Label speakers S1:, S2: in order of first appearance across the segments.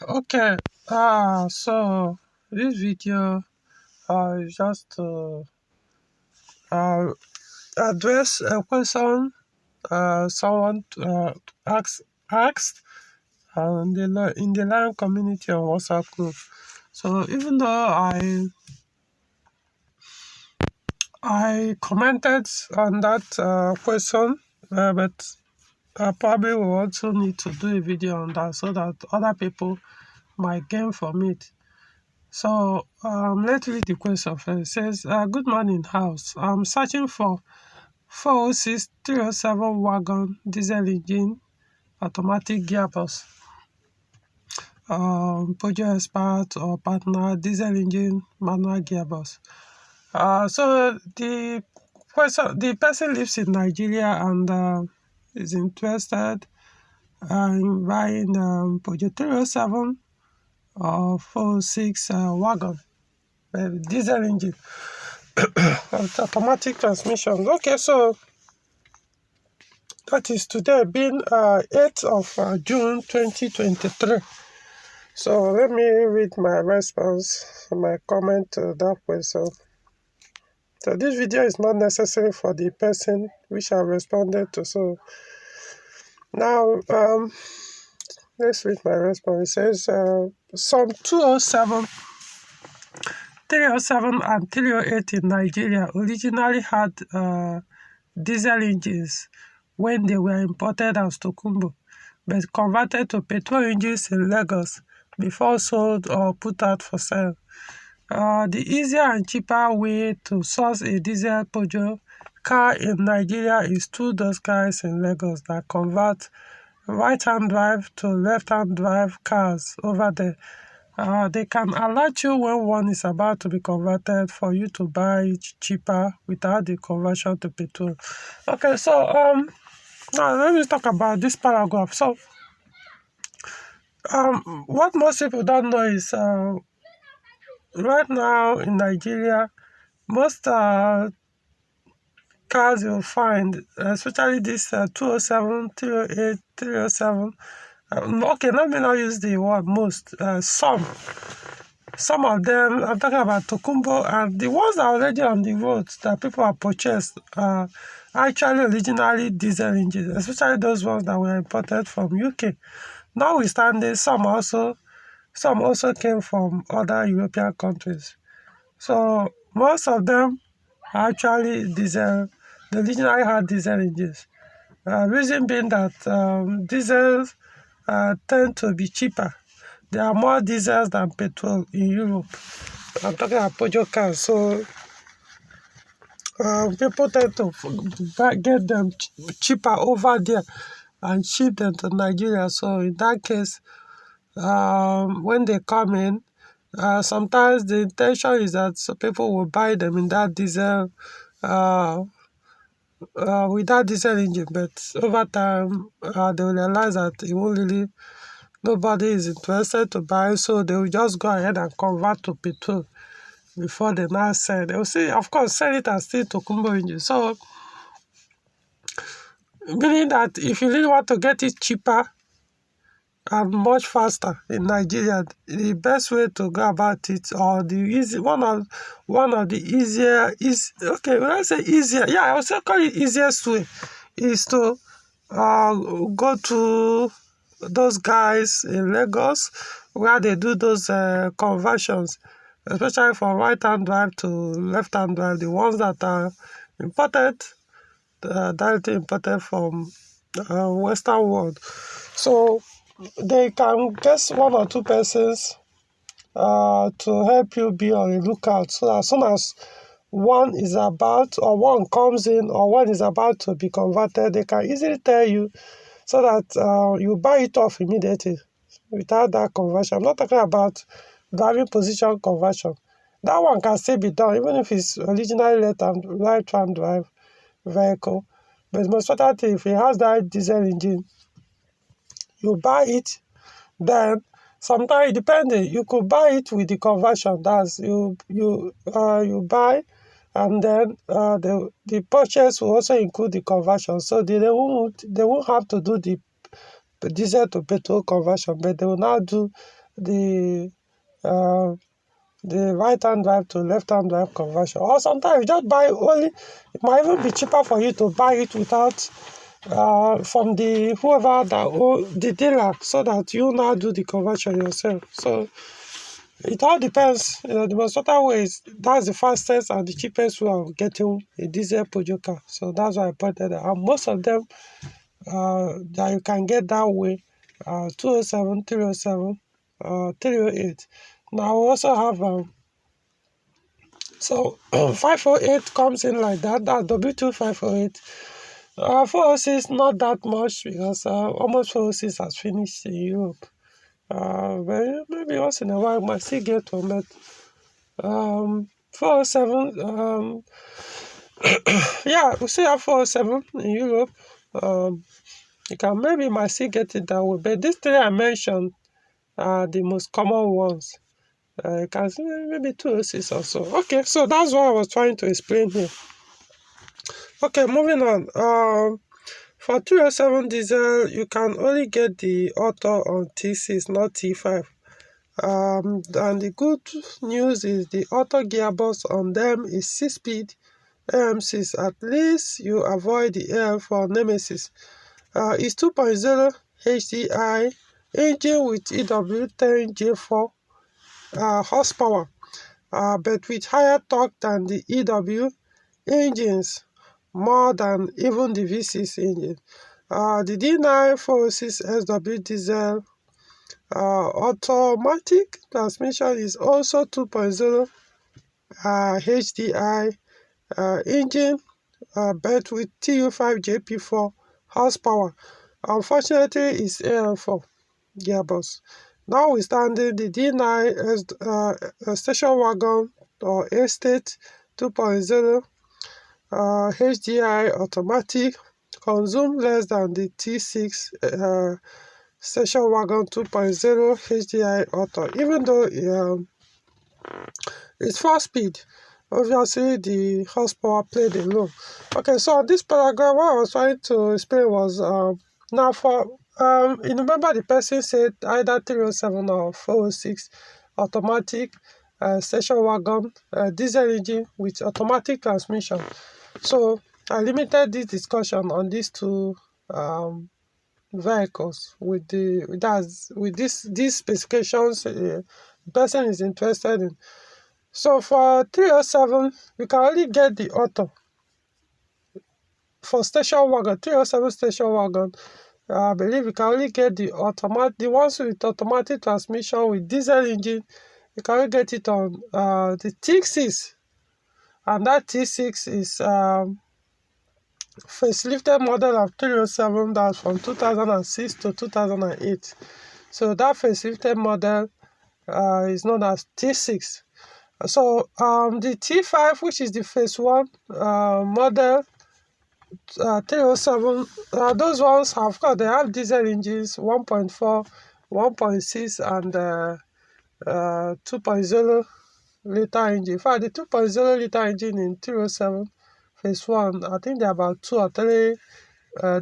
S1: Okay, so this video is just to uh, address a question someone asked in the line community on WhatsApp group. So even though I commented on that question, but I probably will also need to do a video on that so that other people might gain from it. So let's read the question first. It says, good morning, house. I'm searching for 406 307 wagon diesel engine automatic gearbox, Peugeot Expert or partner diesel engine manual gearbox. So the person lives in Nigeria and is interested in buying Peugeot 307 or 406 wagon diesel engine with automatic transmission. Okay, so that is today being 8th of June 2023. So let me read my response, my comment to that question. So this video is not necessary for the person which I responded to. So now let's read my response. It says some 207, 307 and 308 in Nigeria originally had diesel engines when they were imported as Tokumbo, but converted to petrol engines in Lagos before sold or put out for sale. The easier and cheaper way to source a diesel Peugeot car in Nigeria is through those guys in Lagos that convert right-hand drive to left-hand drive cars over there. They can alert you when one is about to be converted for you to buy it cheaper without the conversion to petrol. Okay, so now let me talk about this paragraph. So what most people don't know is right now in Nigeria, most cars you'll find, especially this 207, 308, 307. Okay, let me not use the word most. Some of them, I'm talking about Tokumbo, and the ones that are already on the road that people have purchased are actually originally diesel engines, especially those ones that were imported from UK. Notwithstanding, some also came from other European countries. So most of them are actually diesel. They originally had diesel engines. Reason being that diesels tend to be cheaper. There are more diesels than petrol in Europe. I'm talking about Peugeot cars. So people tend to get them cheaper over there and ship them to Nigeria. So in that case, when they come in, sometimes the intention is that people will buy them in that diesel, with that diesel engine, but over time they will realize that it won't really, nobody is interested to buy, so they will just go ahead and convert to petrol before they now sell. They will see, of course, sell it as still Tokumbo engine. So meaning that if you really want to get it cheaper and much faster in Nigeria, the best way to go about it, or the easy one of the easier is, okay, when I say easier, yeah, I would say call it easiest way, is to go to those guys in Lagos where they do those conversions, especially from right-hand drive to left-hand drive, the ones that are imported, directly imported from Western world. So they can get one or two persons to help you be on the lookout, so that as soon as one is about, or one comes in, or one is about to be converted, they can easily tell you, so that you buy it off immediately without that conversion. I'm not talking about driving position conversion. That one can still be done even if it's originally right-hand drive vehicle. But most importantly, if it has that diesel engine, you buy it, then sometimes depending, you could buy it with the conversion. That's you buy, and then the purchase will also include the conversion. So they won't have to do the diesel to petrol conversion, but they will now do the uh, the right-hand drive to left-hand drive conversion. Or sometimes you just buy only. It might even be cheaper for you to buy it without from the whoever that the dealer, so that you now do the conversion yourself. So it all depends. The most important way is that's the fastest and the cheapest way of getting a diesel Peugeot car. So that's why I pointed out. And most of them that you can get that way, 207, 307, 308. Now we also have so 508 comes in like that. That W2 508. 406 not that much, because almost 406 has finished in Europe. But maybe once in a while I might still get one. But 407, yeah, we still have 407 in Europe. You can maybe might still get it that way. But these three I mentioned are the most common ones. You can see maybe 206 or so. Okay, so that's what I was trying to explain here. Okay, moving on. For 307 diesel, you can only get the auto on T6, not T5. And the good news is the auto gearbox on them is 6-speed AM6. At least you avoid the AL4 Nemesis. It's 2.0 HDI engine with EW10J4 horsepower, but with higher torque than the EW engines, more than even the V6 engine. The D946SW diesel automatic transmission is also 2.0 HDI engine, but with TU5JP4 horsepower. Unfortunately, it's AL4 gearbox. Notwithstanding, the D9 station wagon or estate 2.0 HDI automatic consume less than the T6 station wagon 2.0 HDI auto, even though it's 4-speed. Obviously, the horsepower played a role. Okay, so this paragraph, what I was trying to explain was now for you remember the person said either 307 or 406 automatic station wagon diesel engine with automatic transmission. So I limited this discussion on these two vehicles with these specifications the person is interested in. So for 307, you can only get the auto. For station wagon, 307 station wagon, I believe you can only get the ones with automatic transmission with diesel engine. You can only get it on the T6, and that T6 is facelifted model of 307 that's from 2006 to 2008. So that facelifted model is known as T6. So the T5, which is the phase 1 model 307, those ones have, of course, they have diesel engines 1.4, 1.6, and 2.0 liter engine. In fact, the 2.0 liter engine in 307 phase 1, I think there are about 2 or 3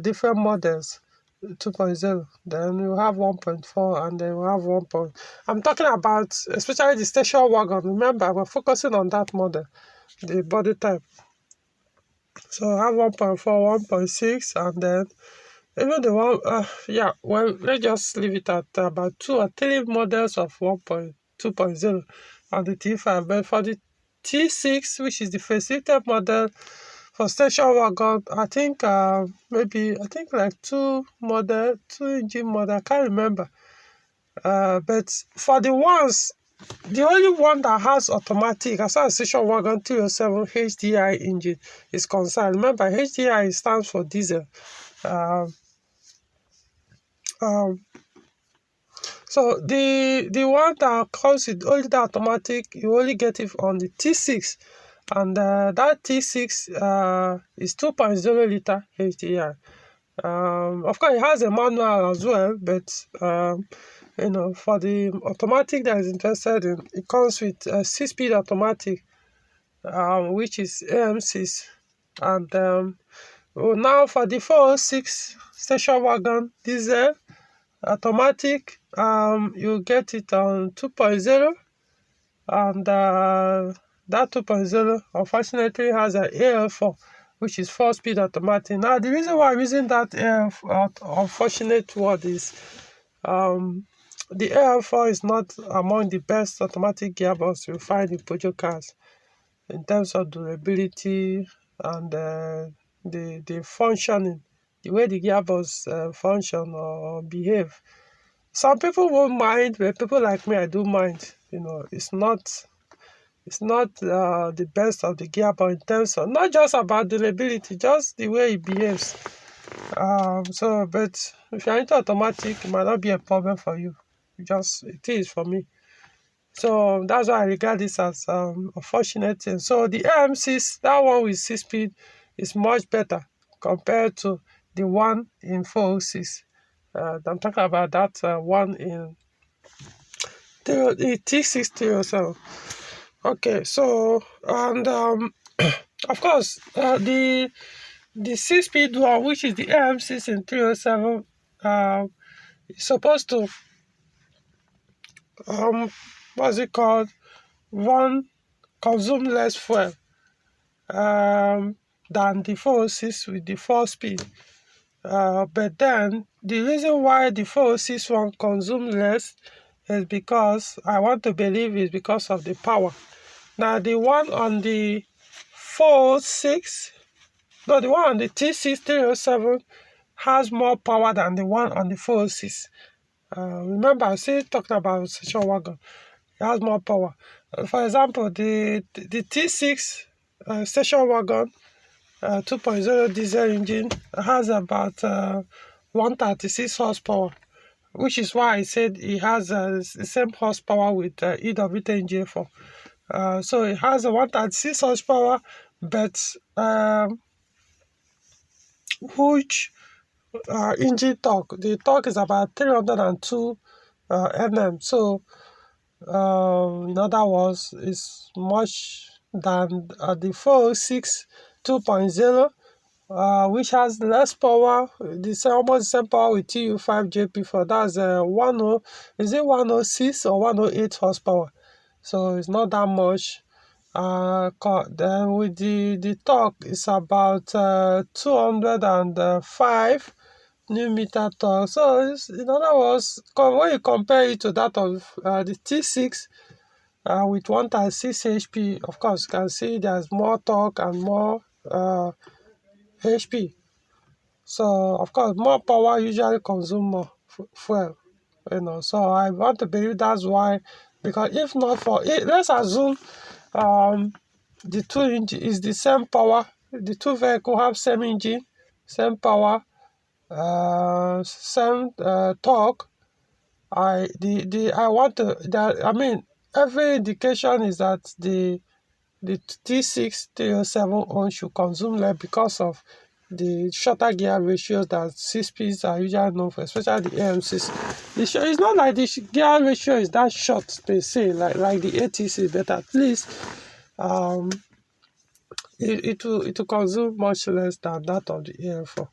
S1: different models. 2.0, then you have 1.4, and then we have 1. I'm talking about especially the station wagon. Remember, we're focusing on that model, the body type. So I have 1.4, 1.6, and then even the one well, let's just leave it at about 2 or 3 models of 1.2.0 and the T5. But for the T6, which is the facelifted model for station wagon, I think like 2 engine model, I can't remember. But for the only one that has automatic, as far as station wagon 307 HDI engine is concerned. Remember, HDI stands for diesel. So the one that comes with only the automatic, you only get it on the T6, and that T6 is 2.0 liter HDI. Of course, it has a manual as well, but for the automatic that is interested in, it comes with a 6-speed automatic, which is AM6. And now for the 406 station wagon diesel automatic, you get it on 2.0, and that 2.0 unfortunately has an AL4, which is 4-speed automatic. Now the reason why I'm using that unfortunate word is the AL4 is not among the best automatic gearbox you find in Peugeot cars in terms of durability and the functioning, the way the gearbox function or behave. Some people won't mind, but people like me, I do mind. It's not the best of the gearbox in terms of not just about durability, just the way it behaves. But if you're into automatic, it might not be a problem for you. Just it is for me. So that's why I regard this as unfortunate thing. So the AM6, that one with 6-speed, is much better compared to the one in 406. I'm talking about that one in the T6307. Okay, so and of course the 6-speed one, which is the AM6 in 307, is supposed to what's it called? One consume less fuel than the 406 with the 4-speed. But then the reason why the 406 one consumes less is because I want to believe is because of the power. Now the one on the 406, no, the one on the T6307 has more power than the one on the 406. Remember, I still talking about station wagon. It has more power. For example, the T6 station wagon 2.0 diesel engine has about 136 horsepower, which is why I said it has the same horsepower with EWT J4. So it has a 136 horsepower, but huge engine torque. The torque is about 302 Nm. So in other words, it's much than the 406 2.0, which has less power. Almost the same power with TU5 JP4. That's 106 or 108 horsepower. So it's not that much. Then with the torque, it's about 205 Newton torque. So in other words, when you compare it to that of the T6 with 136 HP, of course, you can see there's more torque and more HP. So of course, more power usually consume more fuel. So I want to believe that's why. Because if not for it, let's assume the two engine is the same power. The two vehicles have same engine, same power, same torque. Every indication is that the T6 307 on should consume less because of the shorter gear ratios that 6-speeds are usually known for, especially the AM6. It's not like the gear ratio is that short per se, like the ATC, but at least it will consume much less than that of the AM4.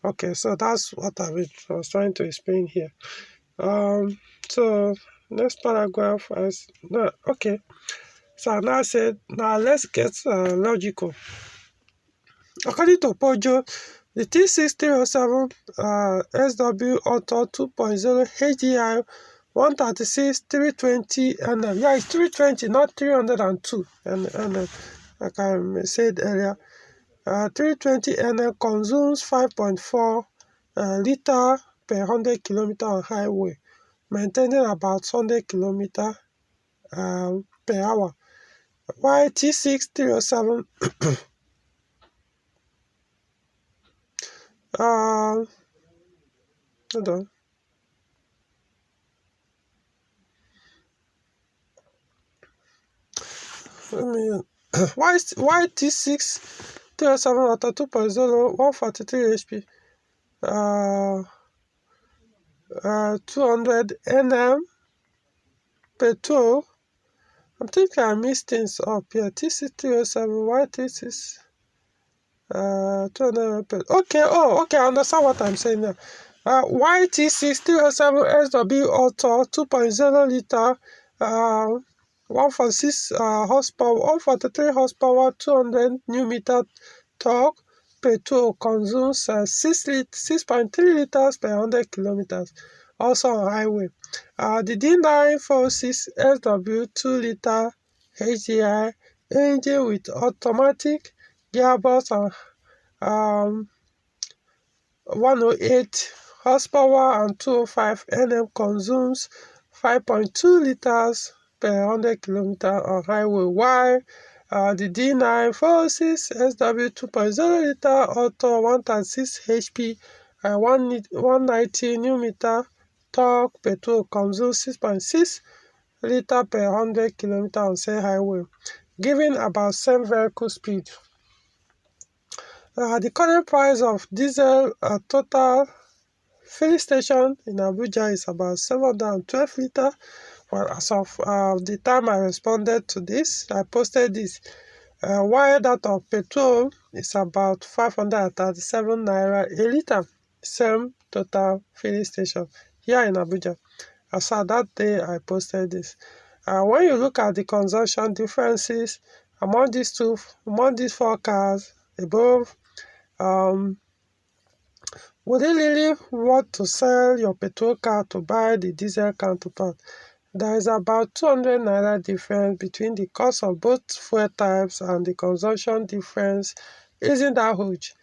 S1: Okay, so that's what I was trying to explain here. So next paragraph okay. So I now said, now let's get logical. According to Peugeot, the T6307 SW Auto 2.0 HDI 136 320 Nm. Yeah, it's 320, not 302 Nm, like I said earlier. 320 Nm consumes 5.4 liter per 100 km on highway, maintaining about 100 km per hour. While T6307 hold on. Why T6 307 Auto 2.0 143 HP 200 Nm petrol. I'm thinking I missed things up here. T6 307, why T6 200 petrol? Okay, I understand what I'm saying now. YT6 307 SW Auto 2.0 liter, 146 horsepower, 143 horsepower, 200 Nm torque. Petrol consumes 6.3 liters per 100 kilometers. Also on highway. The D946 SW 2 liter HDI engine with automatic gearbox and 108 horsepower and 205 Nm consumes 5.2 liters per 100 kilometers on highway, while the D946 SW 2.0 liter auto 136 HP and 190 Nm torque petrol consumes 6.6 liters per 100 kilometers on same highway, giving about same vehicle speed. The current price of diesel total filling station in Abuja is about 712 liters. Well, as of the time I responded to this, I posted this. While that of petrol is about 537 naira a liter. Same total filling station here in Abuja. As of that day, I posted this. When you look at the consumption differences among these four cars above, would you really want to sell your petrol car to buy the diesel counterpart? There is about 200 naira difference between the cost of both fuel types, and the consumption difference isn't that huge.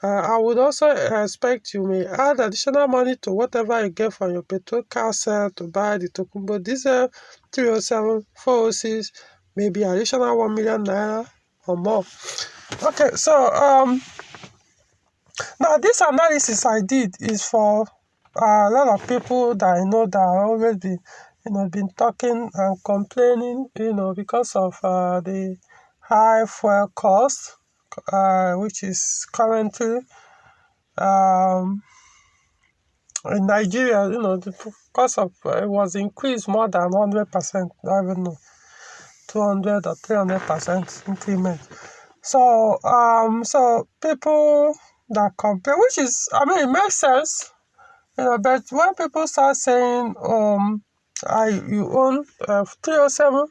S1: I would also expect you may add additional money to whatever you get from your petrol car sale to buy the Tokumbo diesel 307, 406, maybe additional 1 million naira or more. Okay, so now this analysis I did is for a lot of people that I know that always been talking and complaining, because of the high fuel cost, which is currently in Nigeria. The cost of it was increased more than 100%. I don't know, 200 or 300% increment. So people that complain, which is, it makes sense, but when people start saying, you own 307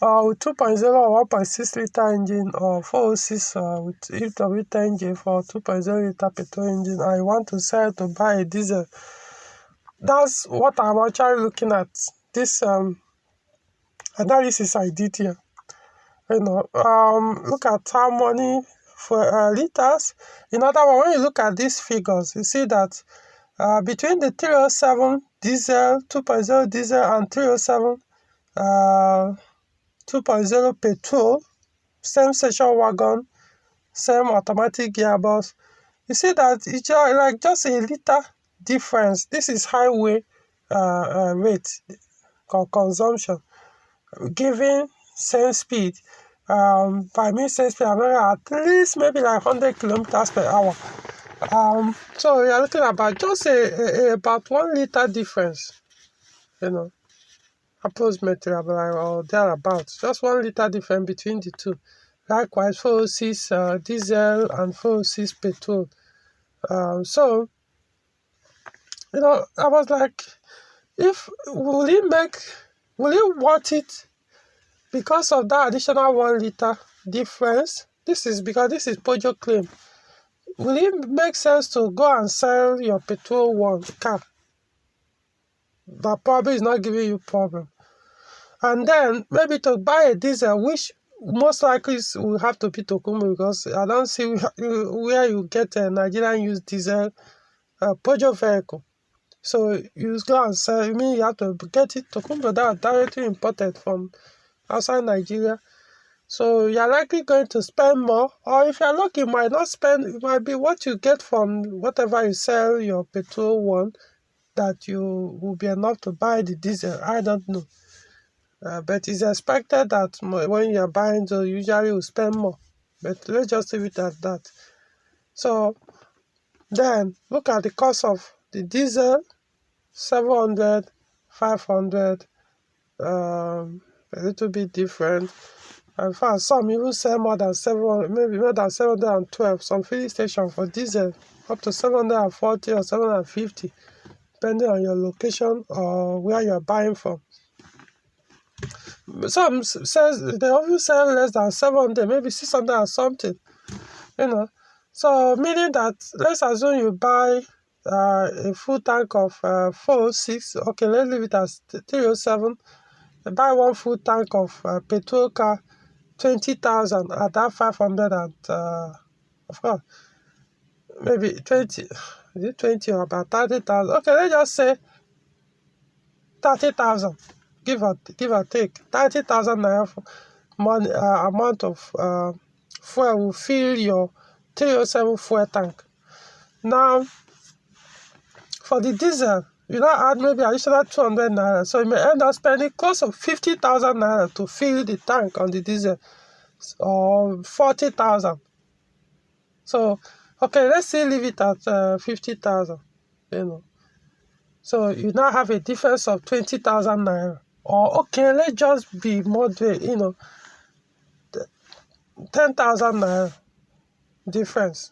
S1: with 2.0 or 1.6 liter engine, or 406 with EW10 engine for 2.0 liter petrol engine, I want to sell to buy a diesel. That's what I'm actually looking at. This analysis I did here. Look at how many for liters. In other words, when you look at these figures, you see that between the 307 diesel, 2.0 diesel, and 307 2.0 petrol, same station wagon, same automatic gearbox, you see that it's like just a liter difference. This is highway rate consumption, giving same speed. By me same speed, I'm at least maybe like 100 kilometers per hour. So you're looking about just about 1 liter difference, approximately, or thereabouts. Just 1 liter difference between the two. Likewise, 406 diesel and 406 petrol. So I was like, will it worth it because of that additional 1 liter difference? This is because this is Peugeot claim. Will it make sense to go and sell your petrol one car that probably is not giving you problem, and then maybe to buy a diesel, which most likely will have to be Tokumbo, because I don't see where you get a Nigerian used diesel Peugeot vehicle. So you go and sell, you have to get it Tokumbo that are directly imported from outside Nigeria. So you're likely going to spend more, or if you're lucky, you might not spend. It might be what you get from whatever you sell your petrol one that you will be enough to buy the diesel. I don't know. But it's expected that when you're buying, so usually you spend more. But let's just leave it at that. So then look at the cost of the diesel, 700, 500, a little bit different. In fact, some even sell more than 700, maybe more than 712. Some filling station for diesel up to 740 or 750, depending on your location or where you're buying from. Some says they often sell less than 700, maybe 600 or something. So meaning that, let's assume you buy a full tank of 406. Okay, let's leave it as 307. You buy one full tank of petrol car, 20,000 at that 500, and of course maybe 20. Is it 20 or about 30,000? Okay, let's just say 30,000. Give or take 30,000 naira money, amount of fuel will fill your 307 fuel tank. Now, for the diesel, you now add maybe additional 200 naira. So you may end up spending close to 50,000 naira to fill the tank on the diesel, or 40,000. So, okay, let's say leave it at 50,000. So you now have a difference of 20,000 naira. Or okay, let's just be moderate, 10,000 naira difference.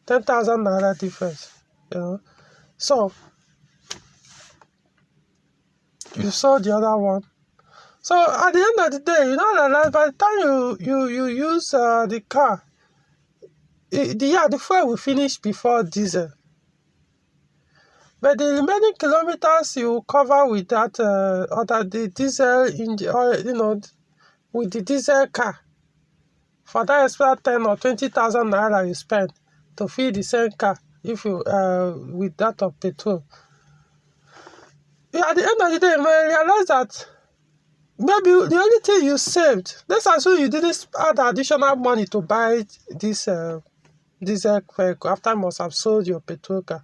S1: 10,000 naira difference. So you sold the other one. So at the end of the day, you know that by the time you use the car, the fuel will finish before diesel. But the remaining kilometers you cover with that the diesel engine, or with the diesel car, for that extra 10 or 20,000 naira you spend to fill the same car, if you with that of petrol. At the end of the day, you may realize that maybe the only thing you saved, let's assume you didn't add additional money to buy this diesel vehicle after you must have sold your petrol car.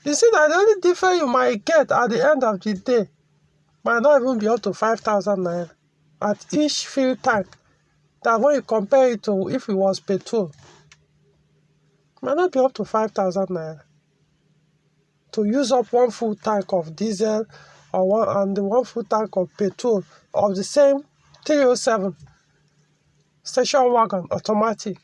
S1: You see that the only difference you might get at the end of the day might not even be up to 5,000 naira at each fuel tank. That when you compare it to if it was petrol, it might not be up to 5,000 naira to use up one full tank of diesel and one full tank of petrol of the same 307 station wagon automatic.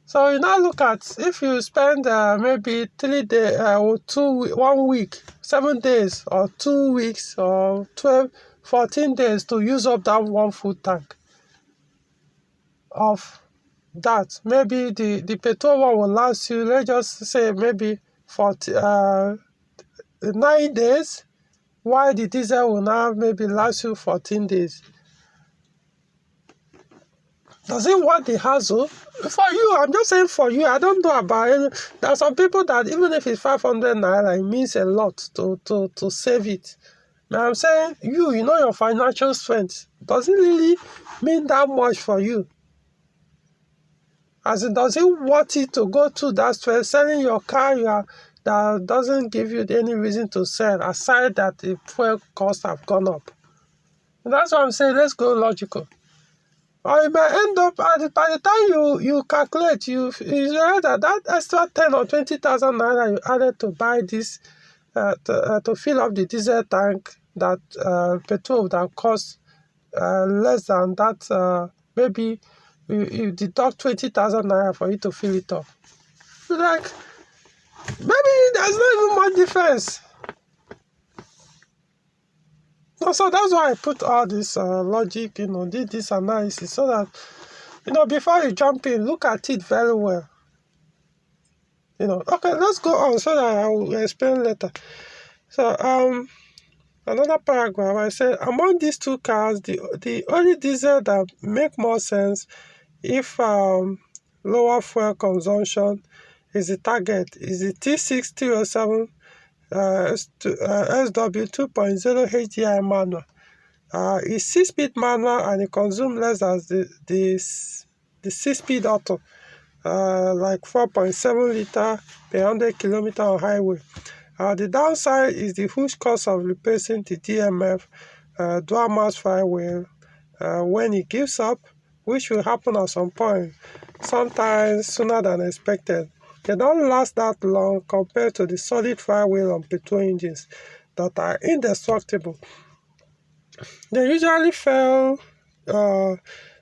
S1: So you now look at, if you spend maybe 3 days or 1 week, 7 days, or 2 weeks, or 12, 14 days to use up that one full tank of that. Maybe the petrol one will last you, let's just say maybe 9 days, while the diesel will now maybe last you 14 days. Does it want the hassle? For you, I'm just saying for you, I don't know about it. There are some people that even if it's 500 naira, it means a lot to save it. Now I'm saying you know your financial strength. Does it really mean that much for you? As in, does it worth it to go through that stress, selling your car that doesn't give you any reason to sell, aside that the fuel costs have gone up? And that's what I'm saying. Let's go logical. Or you may end up, by the time you calculate, you realize that extra 10 or 20,000 naira you added to buy this, to fill up the diesel tank, that petrol that costs less than that, maybe you deduct 20,000 naira for you to fill it up. Like, maybe there's not even much difference. So that's why I put all this logic, did this analysis, so that, before you jump in, look at it very well. Okay, let's go on so that I will explain later. So, another paragraph, I said, among these two cars, the only diesel that make more sense if lower fuel consumption is the target is the T6307 SW 2.0 HDI manual. It's 6-speed manual and it consumes less than the 6-speed auto, like 4.7 liter per 100 kilometer on highway. The downside is the huge cost of replacing the DMF dual mass flywheel when it gives up, which will happen at some point, sometimes sooner than expected. They don't last that long compared to the solid flywheel on petrol engines that are indestructible. They usually fail uh,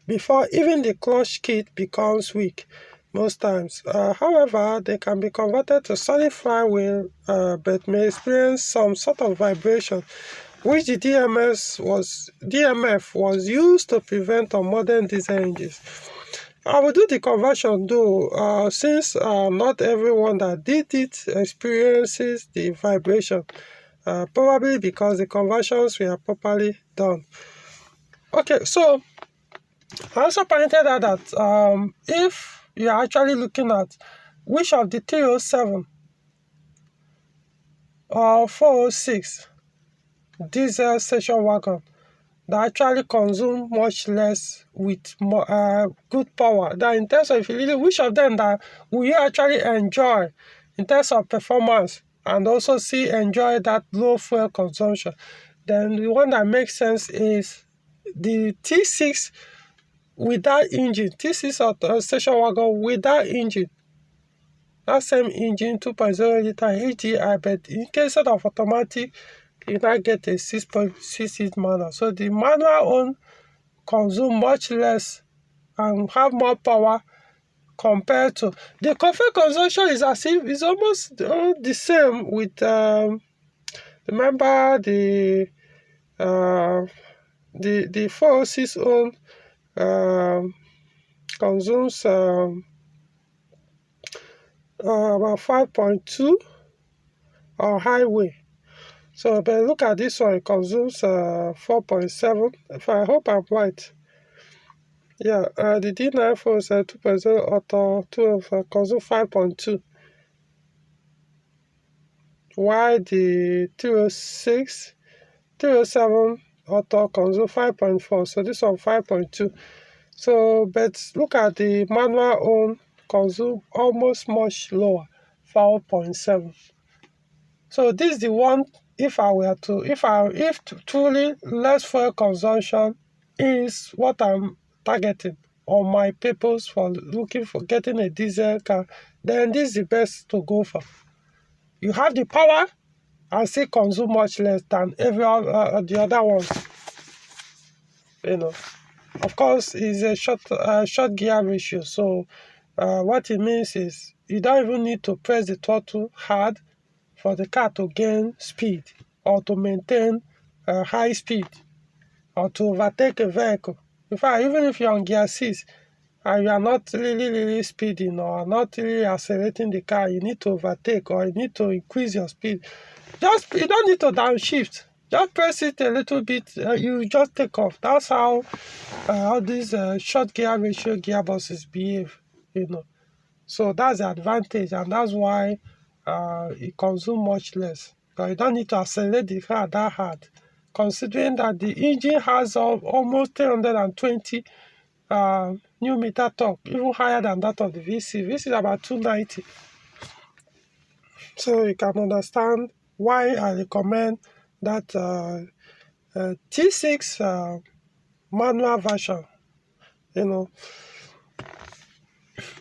S1: before even the clutch kit becomes weak most times. However, they can be converted to solid flywheel but may experience some sort of vibration, which the DMF was used to prevent on modern diesel engines. I will do the conversion though, since not everyone that did it experiences the vibration, probably because the conversions were properly done. Okay, so I also pointed out that if you are actually looking at which of the 307 or 406 diesel station wagon that actually consume much less with more, good power, that in terms of which of them that will you actually enjoy in terms of performance and also see enjoy that low fuel consumption, then the one that makes sense is the T6 without engine, T6 or station wagon without engine. That same engine 2.0 liter HDI, but in case of automatic, you now get a 6.6 manual. So the manual one consume much less and have more power compared to the fuel consumption. Is as if it's almost the same with remember the 406 own consumes about 5.2 on highway. So but look at this one, it consumes 4.7. If I hope I'm right. Yeah, the D94 is 2.0 auto 2 consume 5.2, while the 307 auto consume 5.4. So this one 5.2. So but look at the manual own consume almost much lower, 4.7. So this is the one, if truly less fuel consumption is what I'm targeting on my purpose for looking for getting a diesel car, then this is the best to go for. You have the power and still consume much less than every the other ones. Of course, it's a short gear ratio. So what it means is you don't even need to press the throttle hard for the car to gain speed or to maintain high speed or to overtake a vehicle. In fact, even if you're on gear 6 and you are not really speeding or not really accelerating the car, you need to overtake or you need to increase your speed. You don't need to downshift. Just press it a little bit, you just take off. That's how all these short gear ratio gearboxes behave. So that's the advantage, and that's why it consumes much less. Because you don't need to accelerate the car that hard, considering that the engine has almost 320 Newton meter torque, even higher than that of the VC. VC is about 290. So you can understand why I recommend that T6 manual version.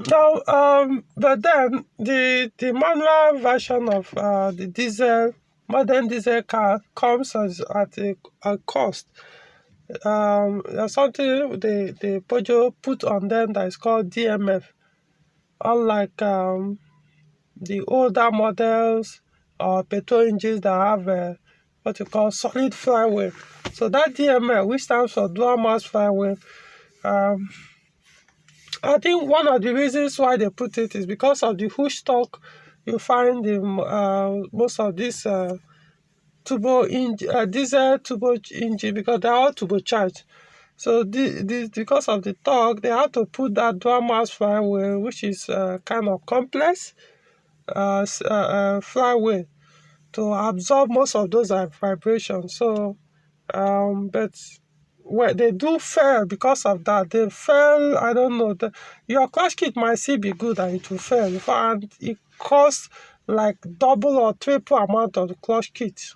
S1: Now, but then the manual version of the modern diesel car comes at a cost. There's something the Peugeot put on them that is called DMF. Unlike the older models or petrol engines that have what you call solid flywheel. So that DMF, which stands for dual mass flywheel, I think one of the reasons why they put it is because of the huge torque you find in most of these diesel turbo engine, because they're all turbocharged. So because of the torque, they have to put that dual mass flywheel, which is kind of complex flywheel, to absorb most of those vibrations. So, but they do fail because of that. They fail, I don't know. Your clutch kit might still be good and it will fail. And it costs like double or triple amount of the clutch kit.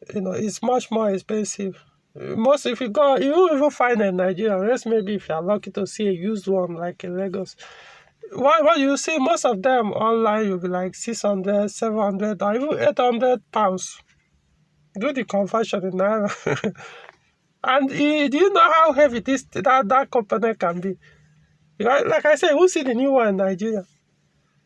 S1: It's much more expensive. Most, if you go, you won't even find a Nigerian, unless maybe if you're lucky to see a used one like in Lagos. What you see, most of them online, you'll be like 600, 700, or even 800 pounds. do the conversion in naira. And do you know how heavy that component can be? Like I said, who see the new one in Nigeria?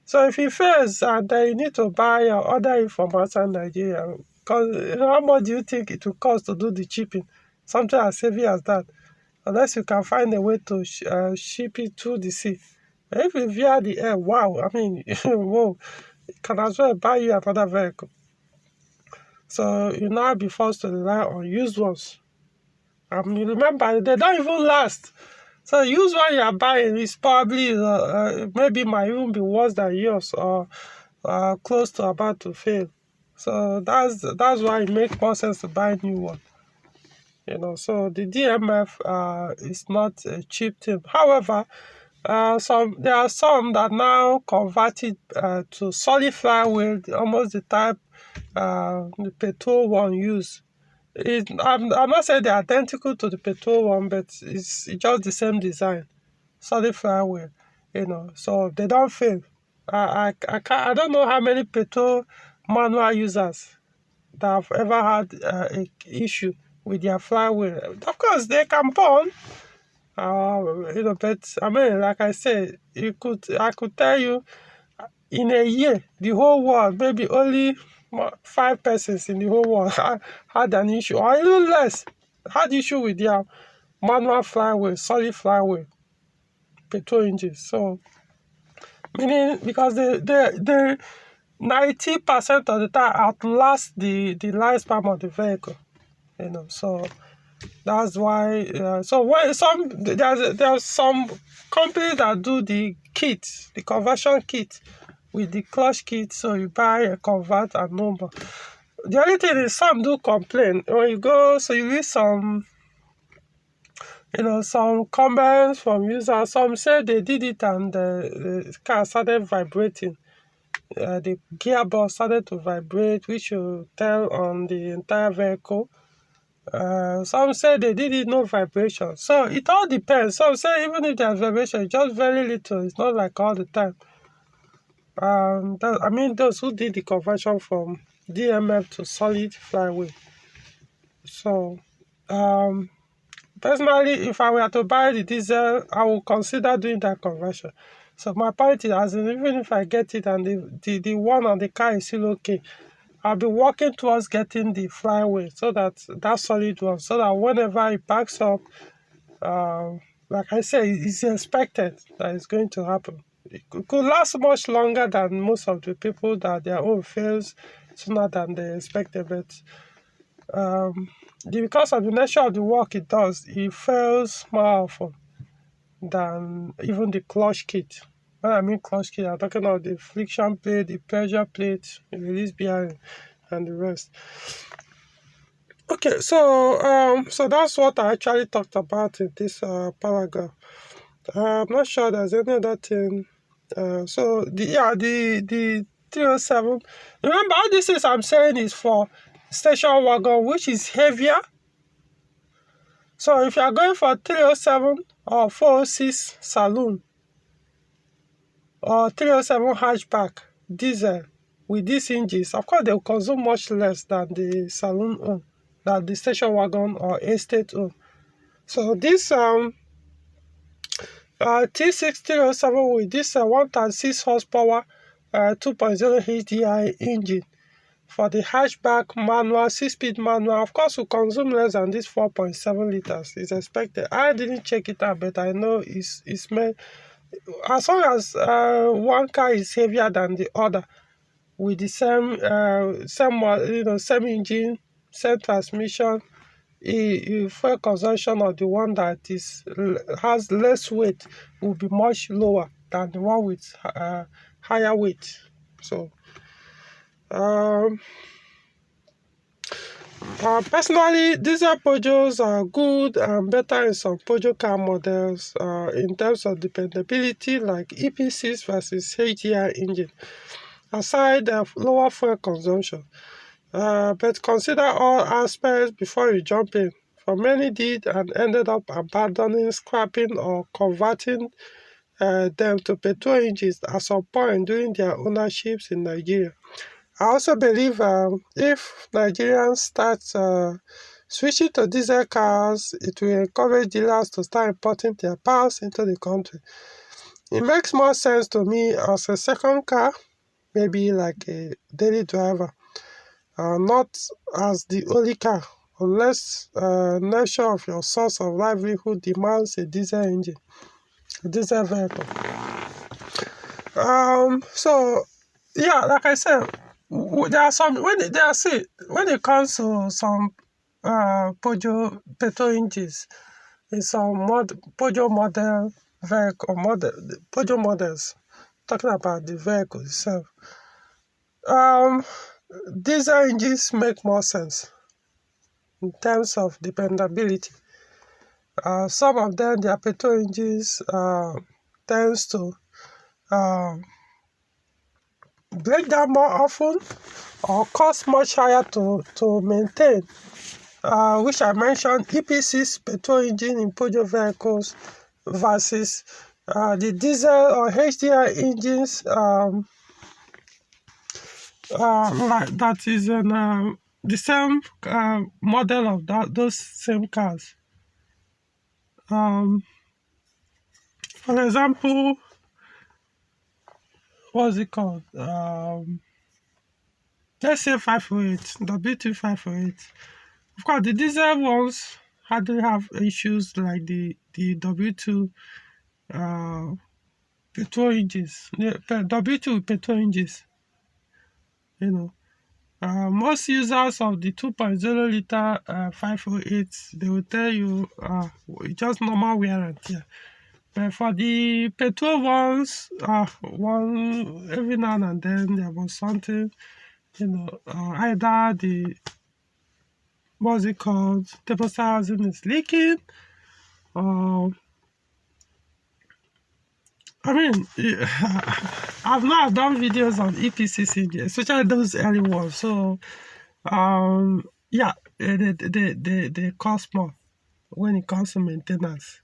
S1: So if it fails, and you need to buy or order it from outside Nigeria, because how much do you think it will cost to do the shipping? Something as heavy as that, unless you can find a way to ship it through the sea. If you via the air, wow! I mean, whoa! It can as well buy you another vehicle. So you now be forced to rely on used ones. You remember, they don't even last. So used one you are buying is probably maybe might even be worse than yours, or close to about to fail. So that's why it makes more sense to buy a new one. So the DMF is not a cheap thing. However, there are some that now converted to solid flywheel, almost the type the petrol one use. I'm not saying they're identical to the petrol one, but it's just the same design, solid flywheel. So they don't fail. I don't know how many petrol manual users that have ever had a issue with their flywheel. Of course, they can burn. But I mean, like I said, I could tell you in a year, the whole world, maybe only 5 persons in the whole world had an issue, or even less, had issue with their manual flywheel, solid flywheel, petrol engines. So, meaning because they 90% of the time outlast the lifespan of the vehicle. So that's why. So when there's some companies that do the kit, the conversion kit with the clutch kit. So you buy a convert and number. The only thing is some do complain when you go. So you read some comments from users. Some say they did it and the car started vibrating. The gearbox started to vibrate, which will tell on the entire vehicle. Some say they did it, no vibration. So it all depends. Some say even if there's vibration, just very little. It's not like all the time. Those who did the conversion from DMF to solid flywheel. So, personally, if I were to buy the diesel, I would consider doing that conversion. So my point is, even if I get it and the one on the car is still okay, I'll be working towards getting the flywheel, so that solid one, so that whenever it backs up, like I said, it's expected that it's going to happen. It could last much longer than most of the people that their own fails sooner than they expected. But because of the nature of the work it does, it fails more often than even the clutch kit. When I mean clutch kit, I'm talking about the friction plate, the pressure plate, the release bearing, and the rest. Okay, so that's what I actually talked about in this paragraph. I'm not sure there's any other thing. So the 307. Remember, all this is I'm saying is for station wagon, which is heavier. So if you are going for 307 or 406 saloon or 307 hatchback diesel with these engines, of course they will consume much less than the saloon own, than the station wagon or estate own. So this T6307 with this 136 horsepower 2.0 HDI engine for the hatchback manual, 6-speed manual, of course will consume less than this 4.7 liters. It's expected. I didn't check it out, but I know it's made, as long as one car is heavier than the other with the same engine, same transmission, fuel consumption of the one that has less weight will be much lower than the one with higher weight. So personally, diesel Peugeots are good and better in some Peugeot car models in terms of dependability, like EP6 versus HDI engine, aside lower fuel consumption. But consider all aspects before you jump in. For many did and ended up abandoning, scrapping, or converting them to petrol engines at some point during their ownerships in Nigeria. I also believe if Nigerians start switching to diesel cars, it will encourage dealers to start importing their parts into the country. It makes more sense to me as a second car, maybe like a daily driver, not as the only car, unless nature of your source of livelihood demands a diesel engine, a diesel vehicle. So yeah, like I said, there are some when it comes to some Peugeot petrol engines in some Peugeot model vehicle model Peugeot models. Talking about the vehicle itself, um, diesel engines make more sense in terms of dependability. Some of them, their petrol engines tends to uh, break down more often or cost much higher to maintain, which I mentioned EPC's petrol engine in Peugeot vehicles versus the diesel or HDI engines that is in the same model of those same cars. Um, for example, what's it called? Let's say 508, WT 508. Of course, the diesel ones hardly have issues like the W2 uh, petrol engines, the W2 petrol engines. You know, most users of the 2.0 liter 508, they will tell you just normal wear and tear. But for the petrol ones, one every now and then there was something, either the what's it called, thermostat housing is leaking, or I mean, I've not done videos on EPCCG, especially those early ones. So, yeah, they cost more when it comes to maintenance.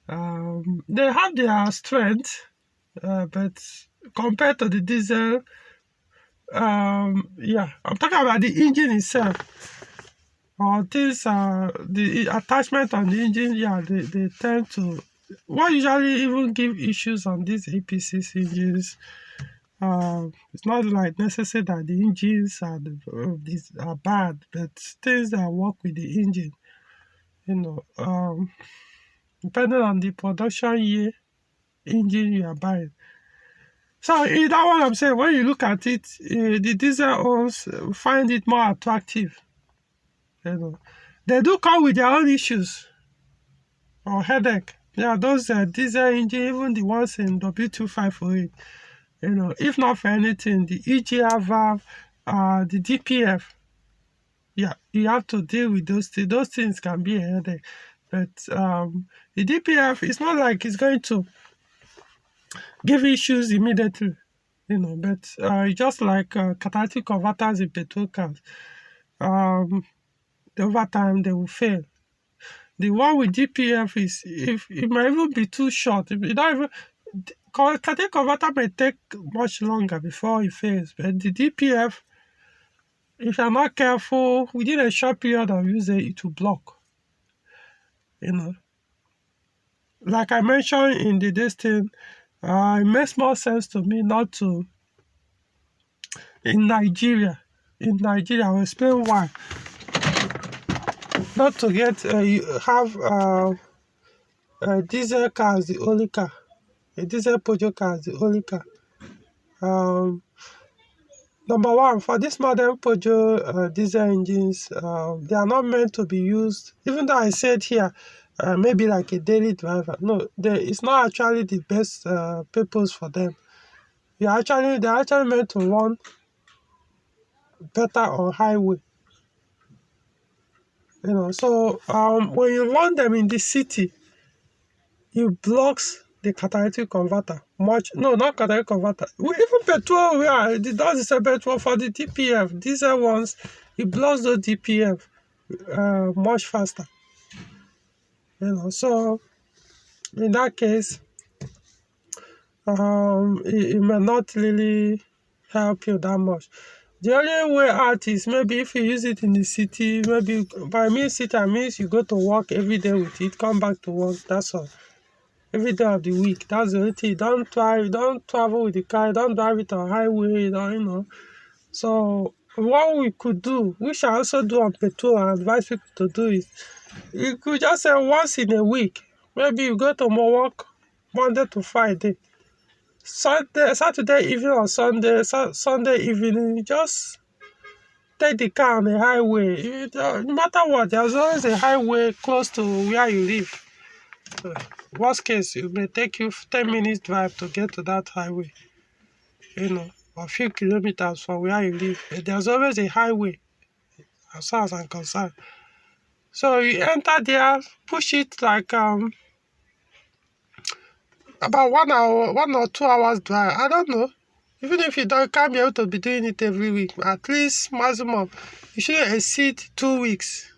S1: They have their strength, but compared to the diesel, yeah, I'm talking about the engine itself. Or things, the attachment on the engine, yeah, they tend to. What usually even give issues on these APC engines, it's not like necessary that the engines these are bad, but things that work with the engine, depending on the production year engine you are buying. So in that one I'm saying, when you look at it, the diesel ones find it more attractive. They do come with their own issues or headache. Yeah, those diesel engine, even the ones in W2508. If not for anything, the EGR valve, the DPF, yeah, you have to deal with those things. Those things can be a headache. But the DPF, it's not like it's going to give issues immediately, but just like catalytic converters in petrol cars, over time they will fail. The one with DPF is, if it might even be too short. If you don't even catalytic converter may take much longer before it fails, but the DPF, if you're not careful, within a short period of usage, it will block. Like I mentioned in this thing, it makes more sense to me not to in Nigeria. In Nigeria, I'll explain why. Not to have a diesel car as the only car, a diesel Peugeot car as the only car. Number one, for this modern Peugeot diesel engines, they are not meant to be used, even though I said here, maybe like a daily driver. No, it's not actually the best purpose for them. They're actually meant to run better on highway. So when you run them in the city, it blocks the catalytic converter. Not catalytic converter. Even petrol, yeah, it does the same petrol for the DPF. Diesel ones, it blocks the DPF much faster. So in that case, it may not really help you that much. The only way out is maybe if you use it in the city, maybe by mean city, I means you go to work every day with it, come back to work, that's all. Every day of the week, that's the only thing. Don't travel with the car, don't drive it on highway, So what we could do, which I also do on petrol and advise people to do is, you could just say once in a week, maybe you go to more work Monday to Friday. Saturday evening or Sunday evening, you just take the car on the highway. No matter what, there's always a highway close to where you live. Worst case, it may take you 10 minutes drive to get to that highway, a few kilometers from where you live. There's always a highway, as far as I'm concerned. So you enter there, push it like about 1 hour, 1 or 2 hours drive. I don't know. Even if you can't be able to be doing it every week, at least maximum, you shouldn't exceed 2 weeks.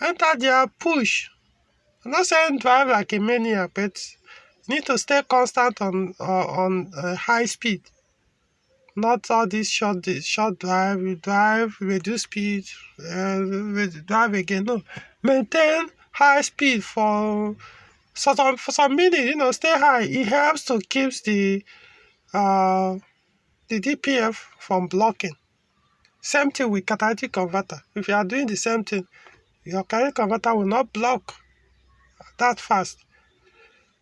S1: Enter there, push. I'm not saying drive like a maniac, but you need to stay constant on high speed. Not all this short drive. You drive, reduce speed, drive again. No, maintain high speed for some minutes. Stay high. It helps to keep the DPF from blocking. Same thing with catalytic converter. If you are doing the same thing, your catalytic converter will not block that fast.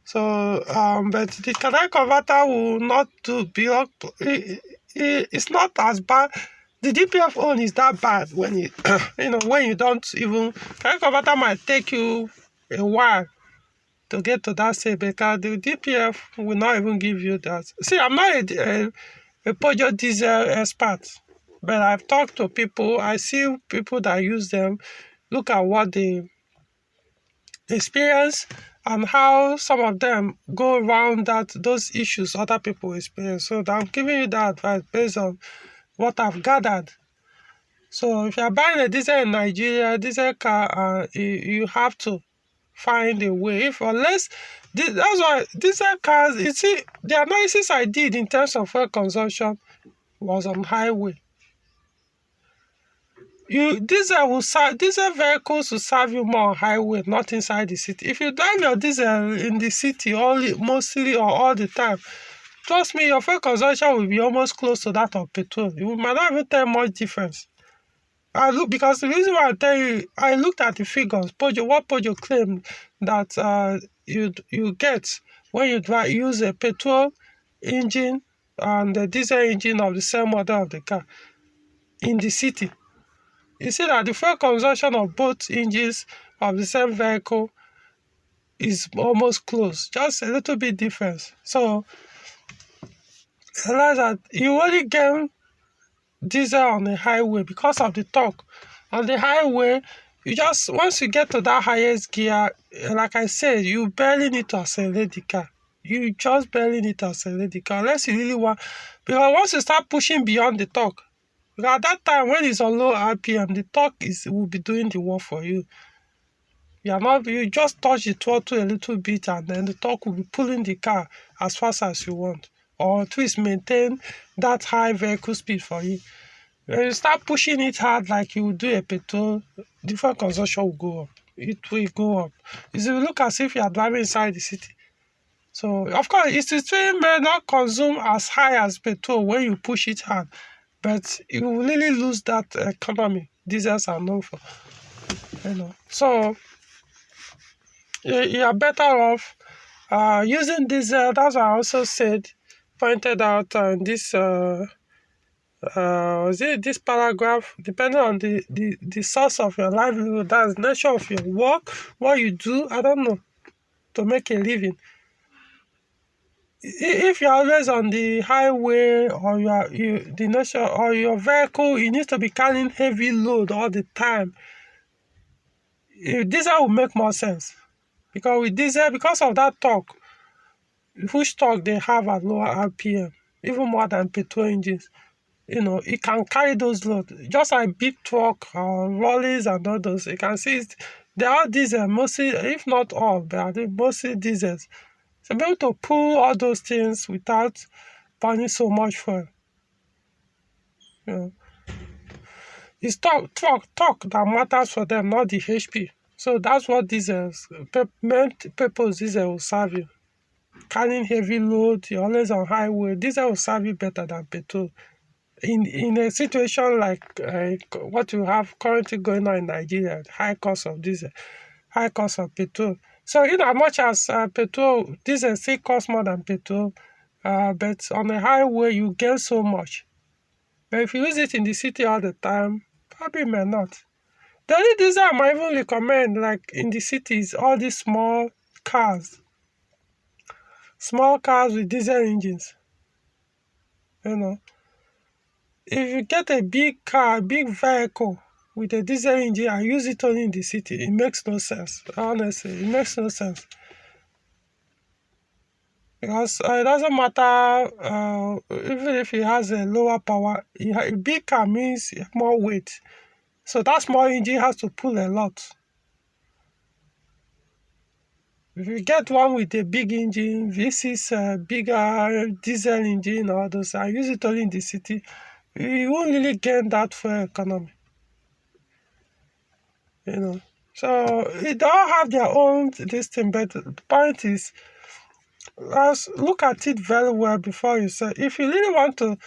S1: So, but the catalytic converter will not do block. It's not as bad. The DPF own is that bad when you, when you don't even. Catalytic converter might take you a while to get to that state because the DPF will not even give you that. See, I'm not a Peugeot diesel expert, but I've talked to people. I see people that use them. Look at what they experience and how some of them go around those issues other people experience. So I'm giving you that advice based on what I've gathered. So if you're buying a diesel in Nigeria, diesel car, you have to find a way. That's why diesel cars, you see, the analysis I did in terms of fuel consumption was on highway. Diesel vehicles will serve you more on highway, not inside the city. If you drive your diesel in the city mostly or all the time, trust me, your fuel consumption will be almost close to that of petrol. You might not even tell much difference. Because the reason why I tell you, I looked at the figures. What Peugeot claimed that you get when you use a petrol engine and the diesel engine of the same model of the car in the city. You see that the fuel consumption of both engines of the same vehicle is almost close, just a little bit difference. So realize that you only get diesel on the highway because of the torque. On the highway, once you get to that highest gear, like I said, you barely need to accelerate the car. You just barely need to accelerate the car unless you really want. Because once you start pushing beyond the torque, at that time when it's on low RPM, the torque will be doing the work for you. You just touch the throttle a little bit and then the torque will be pulling the car as fast as you want, or at least maintain that high vehicle speed for you. When you start pushing it hard like you would do a petrol, the fuel consumption will go up. It will go up. It will look as if you are driving inside the city. So, of course, it still may not consume as high as petrol when you push it hard, but you will really lose that economy diesels are known for. So you are better off using diesel. That's what I also pointed out in this this paragraph. Depending on the source of your livelihood, that's the nature of your work, what you do, I don't know, to make a living. If you're always on the highway or your vehicle, you need to be carrying heavy load all the time, diesel will make more sense. Because with diesel, because of that torque, which torque they have at lower RPM, even more than petrol engines, it can carry those loads. Just like big truck or lorries and all those, you can see they are diesel, mostly, if not all, but I think mostly diesels. So be able to pull all those things without burning so much fuel. It's talk that matters for them, not the HP. So that's what diesels main purpose diesel will serve you. Carrying heavy load, you're always on highway. Diesel will serve you better than petrol. In a situation like what you have currently going on in Nigeria, high cost of diesel, high cost of petrol. So in as much as petrol, diesel still costs more than petrol, but on the highway you gain so much. But if you use it in the city all the time, probably may not. The only diesel I might even recommend, like in the cities, all these small cars with diesel engines. You know, if you get a big car, a big vehicle with a diesel engine and use it only in the city, it makes no sense. Honestly, it makes no sense. Because it doesn't matter, even if it has a lower power, a big car means more weight. So that small engine has to pull a lot. If you get one with a big engine, V6, bigger diesel engine, or those, I use it only in the city, you won't really gain that fuel economy. So they all have their own this thing, but the point is, look at it very well before you say. If you really want to,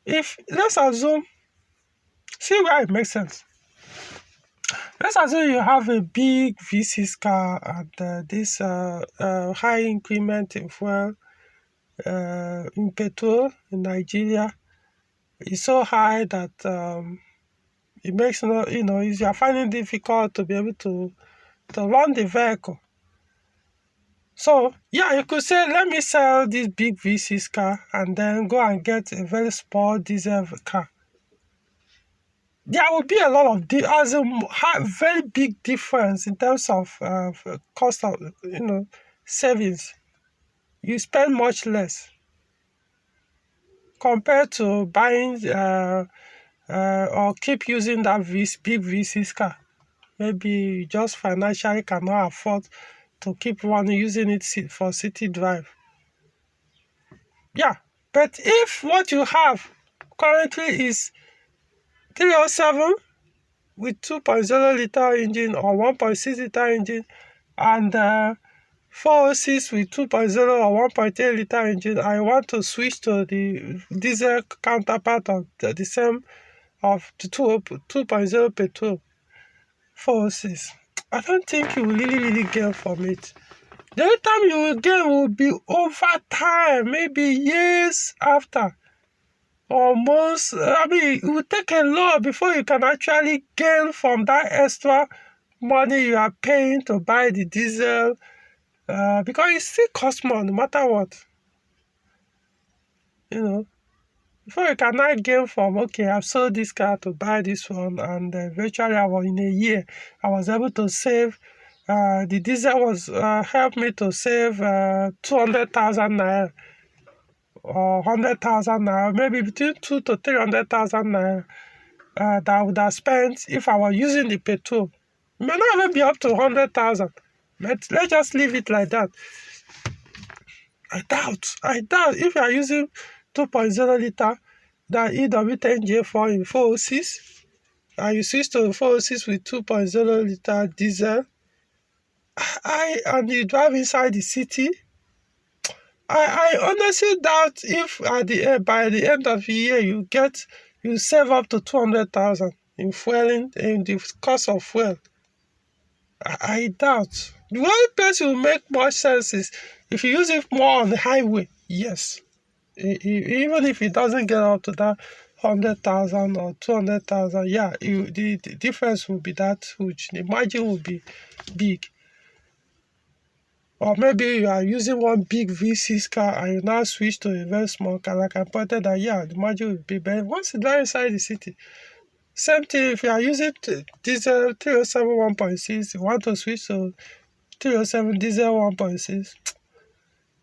S1: if let's assume, see where it makes sense. Let's assume you have a big V6 car and this high increment in fuel in petrol in Nigeria is so high that it makes you are finding it difficult to be able to run the vehicle. So yeah, you could say, let me sell this big V6 car and then go and get a very small diesel car. There will be a lot of very big difference in terms of cost of savings. You spend much less compared to buying or keep using that big V6 car. Maybe you just financially cannot afford to keep using it for city drive. Yeah, but if what you have currently is 307 with 2.0 liter engine or 1.6 liter engine and 406 with 2.0 or 1.8 liter engine, I want to switch to the diesel counterpart of the same of the 2.0 petrol 406. I don't think you will really gain from it. The only time you will gain will be over time, maybe years after. Almost, it will take a lot before you can actually gain from that extra money you are paying to buy the diesel, because it still costs more no matter what. Before you can now gain from, okay, I've sold this car to buy this one, and eventually in a year, I was able to save, the diesel was helped me to save 200,000 naira. Or 100,000 naira, maybe between 2 to 300,000 naira that I would have spent if I was using the petrol. It may not even be up to 100,000, but let's just leave it like that. I doubt if you are using 2.0 liter that EW10J4 in 406 and you switch to 406 with 2.0 liter diesel, and you drive inside the city, I honestly doubt if by the end of the year you save up to 200,000 in fueling, in the cost of fuel. I doubt. The only place it will make much sense is if you use it more on the highway. Yes, even if it doesn't get up to that 100,000 or 200,000, yeah, the difference will be that huge. The margin will be big. Or maybe you are using one big V6 car and you now switch to a very small car. Like I pointed out, yeah, the margin will be better. Once you drive inside the city, same thing. If you are using diesel 307 1.6, you want to switch to 307 diesel 1.6.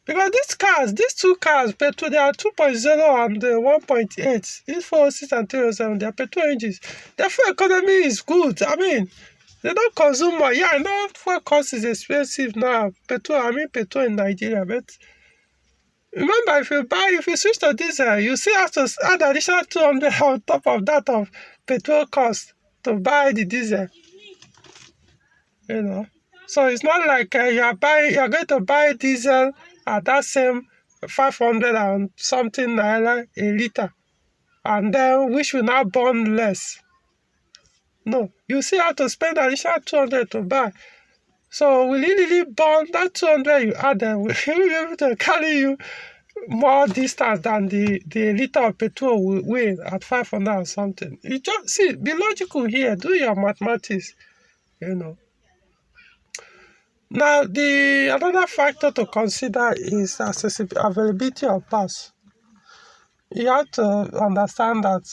S1: Because these two cars, petrol, they are 2.0 and 1.8. These 406 and 307, they are petrol engines. Their fuel economy is good. They don't consume more. Yeah, I know fuel cost is expensive now. Petrol in Nigeria. But remember, if you switch to diesel, you still have to add additional 200 on top of that of petrol cost. to buy the diesel, you know. So it's not like you're going to buy diesel at that same 500 and something naira a liter, and then which will now burn less. No, you still have to spend additional 200 to buy. So will it really burn that 200 you add? Then will it be able to carry you more distance than the liter of petrol will weigh at 500 or something? You just see, be logical here. Do your mathematics, you know. Now, the another factor to consider is availability of parts. You have to understand that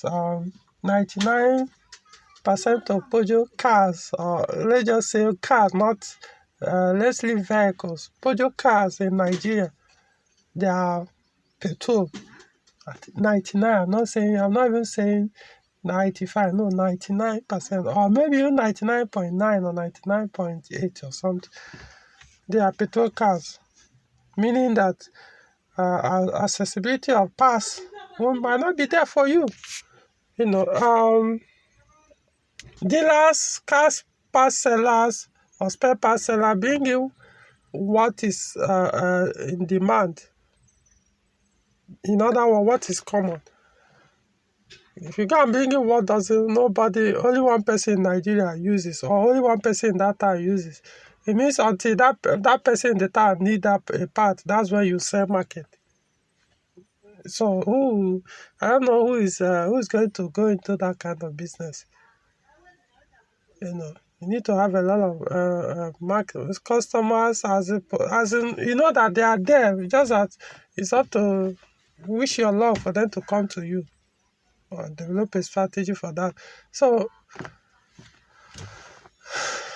S1: 99% of Peugeot cars, or let's just say cars, not let's leave vehicles. Peugeot cars in Nigeria, they are petrol at 99. I'm not even saying 95, no, 99%, or maybe even 99.9 or 99.8 or something. They are petrol cars, meaning that accessibility of parts might not be there for you. You know, dealers, cars parts sellers, or spare parts seller bring you what is in demand. In other words, what is common. If you go and bring in what only one person in Nigeria uses, or only one person in that town uses, it means until that person in the town need that a part, that's where you sell market. So I don't know who's going to go into that kind of business. You know, you need to have a lot of market customers, as in, you know that they are there. Just that it's up to wish your luck for them to come to you, or develop a strategy for that. So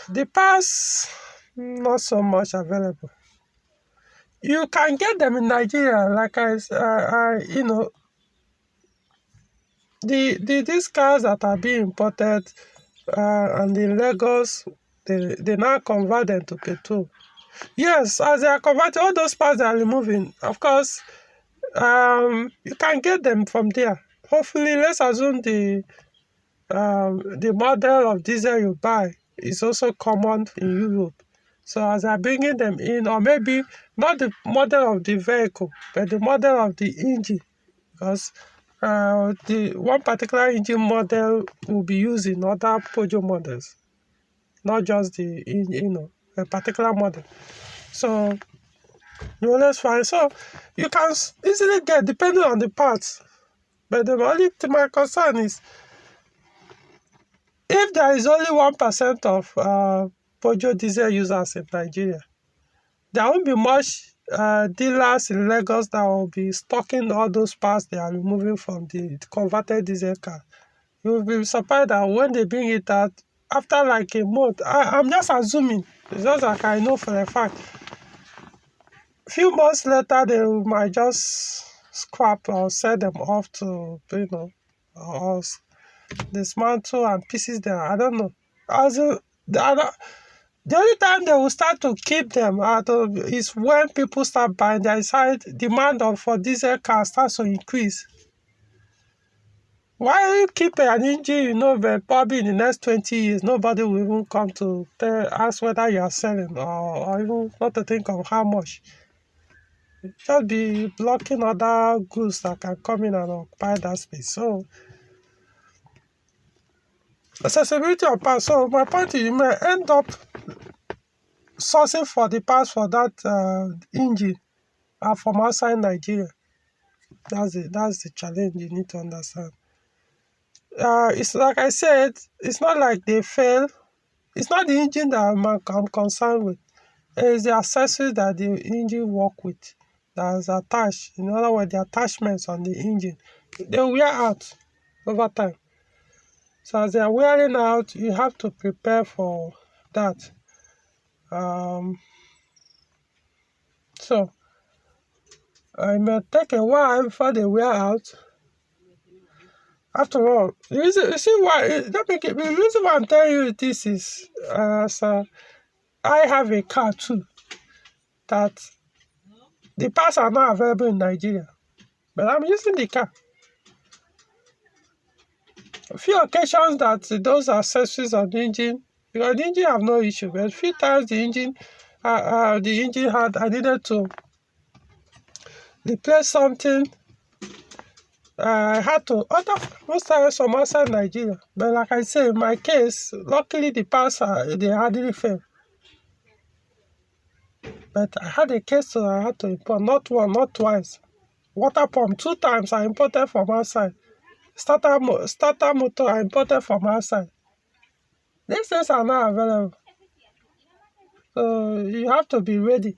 S1: the parts not so much available. You can get them in Nigeria, like you know, these cars that are being imported, and in Lagos, they now convert them to petrol. Yes, as they are converting, all those parts they are removing, of course, you can get them from there. Hopefully, let's assume the model of diesel you buy is also common in Europe. So as they're bringing them in, or maybe not the model of the vehicle, but the model of the engine, because the one particular engine model will be used in other Peugeot models, not just a particular model. So you always find, so you can easily get depending on the parts. But the only thing my concern is, if there is only 1% of Peugeot diesel users in Nigeria, there won't be much dealers in Lagos that will be stocking all those parts they are removing from the converted diesel car. You will be surprised that when they bring it out, after like a month, I'm just assuming, it's just like I know for a fact, few months later they might just scrap or sell them off to, or dismantle and pieces them. I don't know. The only time they will start to keep them is when people start buying. There is high demand for diesel cars starts to increase. Why you keep an engine, but probably in the next 20 years, nobody will even come to ask whether you are selling, or even not to think of how much. Just be blocking other goods that can come in and occupy that space. So, accessibility of parts. So, my point is, you may end up sourcing for the parts for that engine from outside Nigeria. That's the challenge you need to understand. It's like I said, it's not like they fail. It's not the engine that I'm concerned with. It's the accessories that the engine work with that is attached. In other words, the attachments on the engine, they wear out over time. So as they are wearing out, you have to prepare for that. So it may take a while before they wear out. After all, the reason why I'm telling you this is, I have a car too, that the parts are not available in Nigeria, but I'm using the car. A few occasions that those accessories on the engine, because the engine have no issue, but a few times the engine had, I needed to replace something. I had to order most times from outside Nigeria. But like I say, in my case, luckily the parts they hardly fail. But I had a case so I had to import, not one, not twice. Water pump, 2 times I imported from outside. Starter motor I imported from outside. These things are not available. So you have to be ready.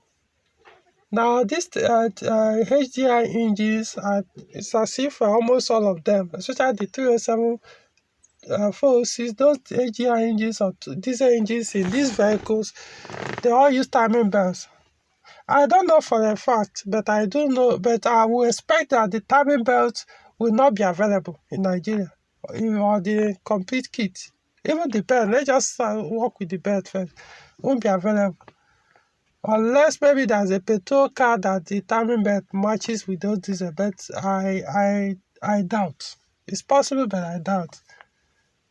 S1: Now this HDI engines, it's as if almost all of them, especially the 307 406, those HDI engines or diesel engines in these vehicles, they all use timing belts. I don't know for a fact, but I do know, but I will expect that the timing belt will not be available in Nigeria, or the complete kit. Even the belt, let's just work with the belt first, won't be available. Unless maybe there's a petrol car that the timing belt matches with those diesel, but I doubt. It's possible, but I doubt.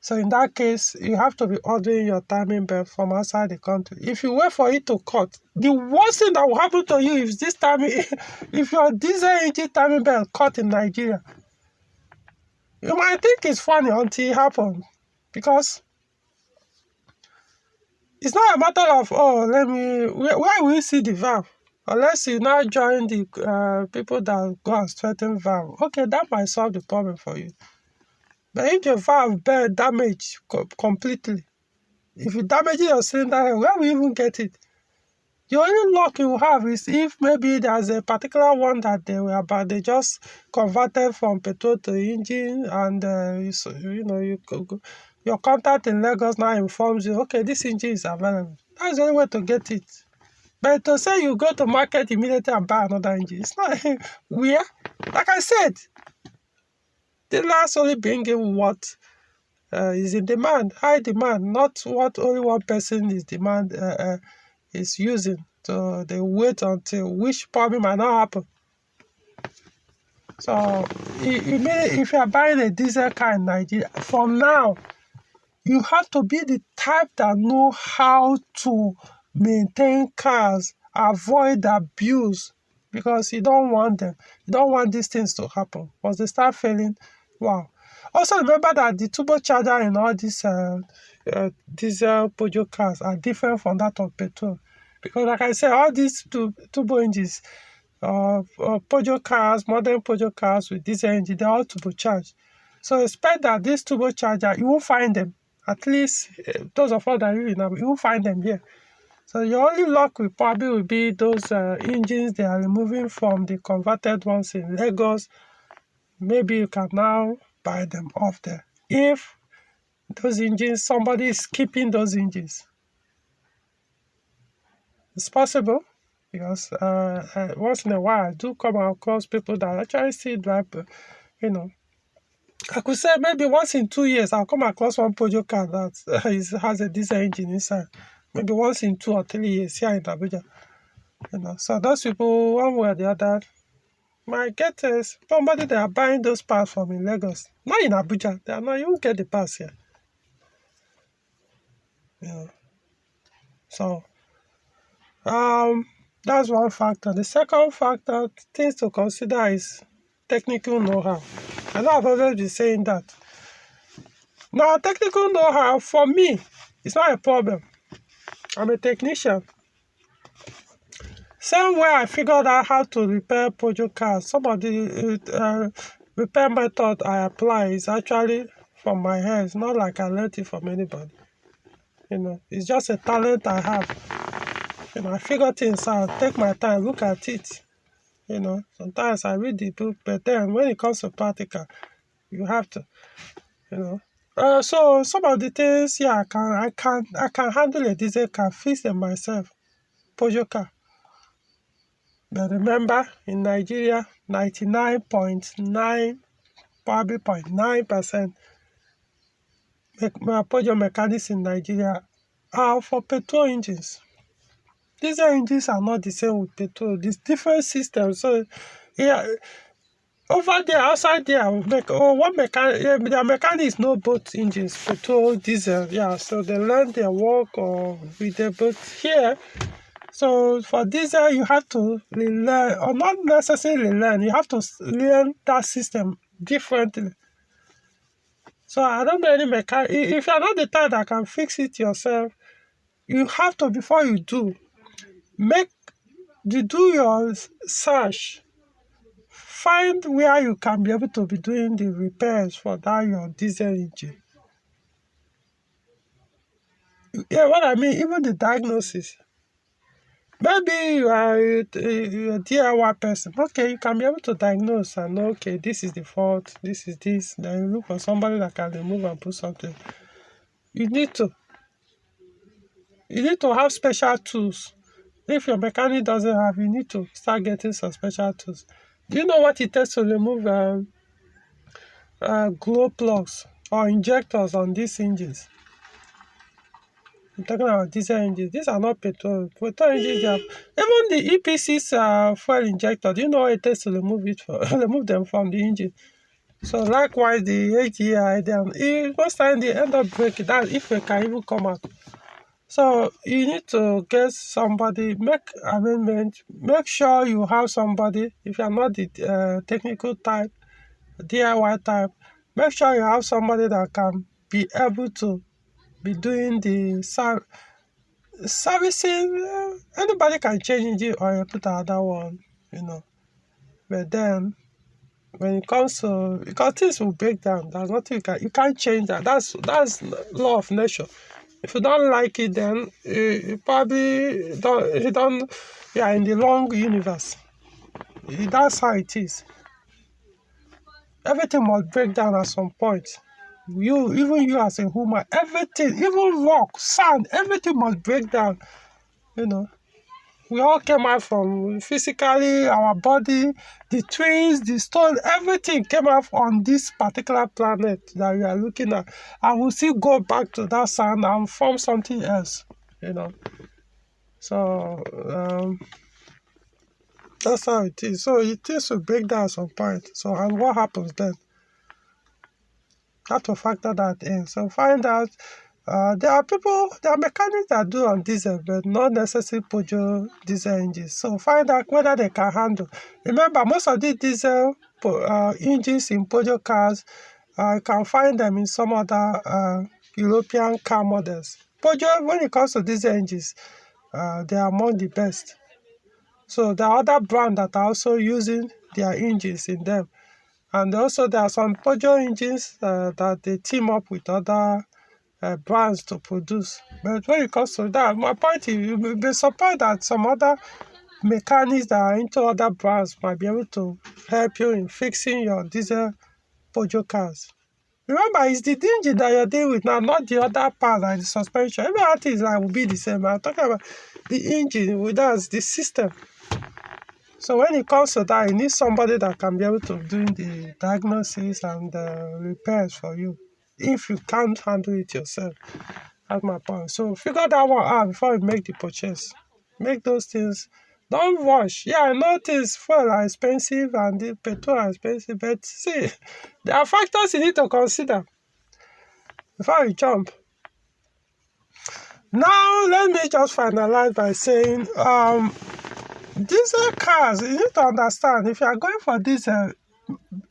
S1: So in that case, you have to be ordering your timing belt from outside the country. If you wait for it to cut, the worst thing that will happen to you is this timing, if your diesel engine timing belt cut in Nigeria, you might think it's funny until it happens. Because it's not a matter of, oh, where will you see the valve? Unless you now join the people that go and straighten valve. Okay, that might solve the problem for you. But if the valve belt damaged completely, if you damage your cylinder, where will you even get it? The only luck you have is if maybe there's a particular one that they just converted from petrol to engine, and your contact in Lagos now informs you, okay, this engine is available. That's the only way to get it. But to say you go to market immediately and buy another engine, it's not where. Like I said, the last only bring in what is in demand, high demand, not what only one person is using. So they wait until, which probably might not happen. So if you are buying a diesel car in Nigeria, for now, you have to be the type that know how to maintain cars, avoid abuse, because you don't want them. You don't want these things to happen. Once they start failing, wow. Also remember that the turbocharger in all these diesel Peugeot cars are different from that of petrol. Because like I said, all these turbo engines, Peugeot cars, modern Peugeot cars with diesel engine, they're all turbocharged. So expect that this turbocharger, you won't find them. At least those of us that live in now, you won't find them here. So your only luck will be those engines they are removing from the converted ones in Lagos. Maybe you can now buy them off there. If those engines, somebody is keeping those engines. It's possible, because once in a while I do come across people that actually still drive, I could say maybe once in 2 years I'll come across one Peugeot car that has a diesel engine inside. Maybe once in 2 or 3 years here in Abuja. So those people, one way or the other, might get somebody that are buying those parts from in Lagos. Not in Abuja. They are not, you won't get the parts here. So that's one factor. The second factor, things to consider, is technical know-how. I know I've always been saying that. Now, technical know-how, for me, it's not a problem. I'm a technician. Same way I figured out how to repair Peugeot cars, some of the repair method I apply is actually from my head. It's not like I learned it from anybody. It's just a talent I have. I figure things out, take my time, look at it. Sometimes I read the book, but then when it comes to practical, you have to, So some of the things, yeah, I can handle a diesel car, fix them myself, Peugeot car. But remember, in Nigeria, 99.9, probably 0.9% Peugeot mechanics in Nigeria are for petrol engines. Diesel engines are not the same with petrol. It's different systems. So, yeah, over there, outside there, one mechanic, their mechanics know both engines, petrol, diesel, yeah. So they learn their work or with the both here. So for diesel, you have to learn, or not necessarily learn. You have to learn that system differently. So I don't know any mechanic. If you're not the type that can fix it yourself, you have to, before you do, make you do your search. Find where you can be able to be doing the repairs for that your diesel engine. Yeah, what I mean, even the diagnosis. Maybe you are a DIY person. Okay, you can be able to diagnose and know, okay, this is the fault, this is this. Then you look for somebody that can remove and put something. You need to. You need to have special tools. If your mechanic doesn't have, you need to start getting some special tools. Do you know what it takes to remove glow plugs or injectors on these engines? I'm talking about diesel engines. These are not petrol. Petrol engines, even the EPC's fuel injector. Do you know what it takes to remove remove them from the engine? So likewise, the HDI, most time they end up breaking. That if they can even come out. So you need to get somebody, make arrangement, make sure you have somebody. If you are not the technical type, DIY type, make sure you have somebody that can be able to be doing the servicing. Anybody can change it or put another one. But then when it comes to, because things will break down, there's nothing you can't change that. That's law of nature. If you don't like it, then you probably don't. You are in the wrong universe. That's how it is. Everything must break down at some point. Even you as a human, everything, even rock, sand, everything must break down. You know, we all came out from physically, our body, the trees, the stone, everything came out on this particular planet that we are looking at, and we'll still go back to that sand and form something else. You know, so that's how it is. So it is to break down at some point. So, and what happens then? Have to factor that in. So find out. There are mechanics that do on diesel, but not necessarily Peugeot diesel engines. So find out whether they can handle. Remember, most of the diesel engines in Peugeot cars, you can find them in some other European car models. Peugeot, when it comes to diesel engines, they are among the best. So there are other brands that are also using their engines in them. And also there are some Peugeot engines that they team up with other brands to produce. But when it comes to that, my point is you'll be surprised that some other mechanics that are into other brands might be able to help you in fixing your diesel Peugeot cars. Remember, it's the engine that you're dealing with now, not the other part like the suspension. Every other thing will be the same. I'm talking about the engine with us, the system. So when it comes to that, you need somebody that can be able to do the diagnosis and repairs for you if you can't handle it yourself. That's my point. So figure that one out before you make the purchase. Make those things. Don't rush. Yeah, I know things fuel are expensive and the petrol are expensive, but see, there are factors you need to consider before you jump. Now, let me just finalize by saying, diesel cars, you need to understand, if you are going for diesel,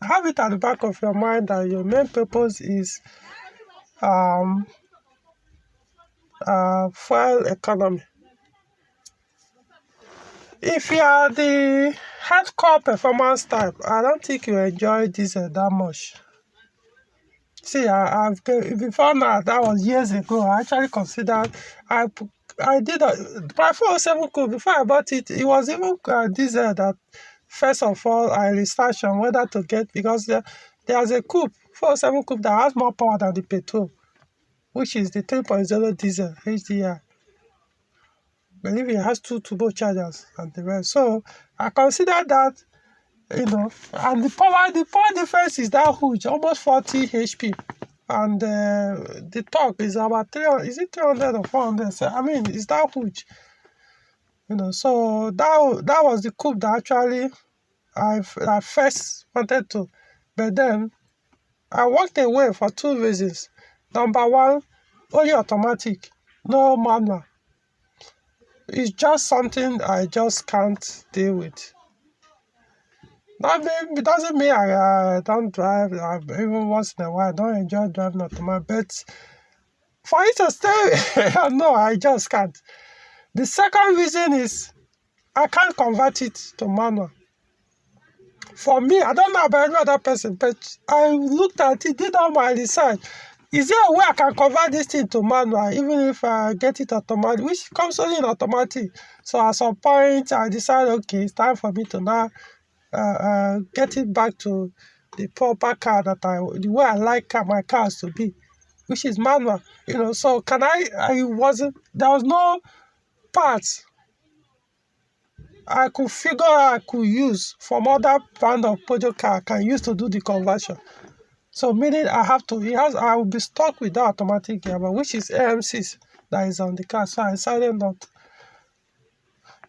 S1: have it at the back of your mind that your main purpose is fuel economy. If you are the hardcore performance type, I don't think you enjoy diesel that much. See, I've before now, that was years ago. I actually considered I did my 407 coupe before I bought it. It was even diesel that first of all I researched on whether to get, because there's a coupe 407 coupe that has more power than the petrol, which is the 3.0 diesel HDI. I believe it has 2 turbochargers and the rest. So I consider that, and the power difference is that huge, almost 40 HP. And the torque is about 300, is it 300 or 400? So, I mean, it's that huge. So that was the coupe that actually I first wanted to, but then I walked away for two reasons. Number one, only automatic, no manual. It's just something I just can't deal with. It doesn't mean I don't drive. Even once in a while, I don't enjoy driving automatic. But for it to stay, no, I just can't. The second reason is I can't convert it to manual. For me, I don't know about any other person, but I looked at it, did all my research. Is there a way I can convert this thing to manual, even if I get it automatic, which comes only in automatic? So at some point, I decided, okay, it's time for me to now get it back to the proper car the way I like my cars to be, which is manual. So there was no parts I could figure out I could use from other brand of Peugeot car I can use to do the conversion. So meaning I will be stuck with that automatic gearbox, which is AMC's that is on the car. So I decided not.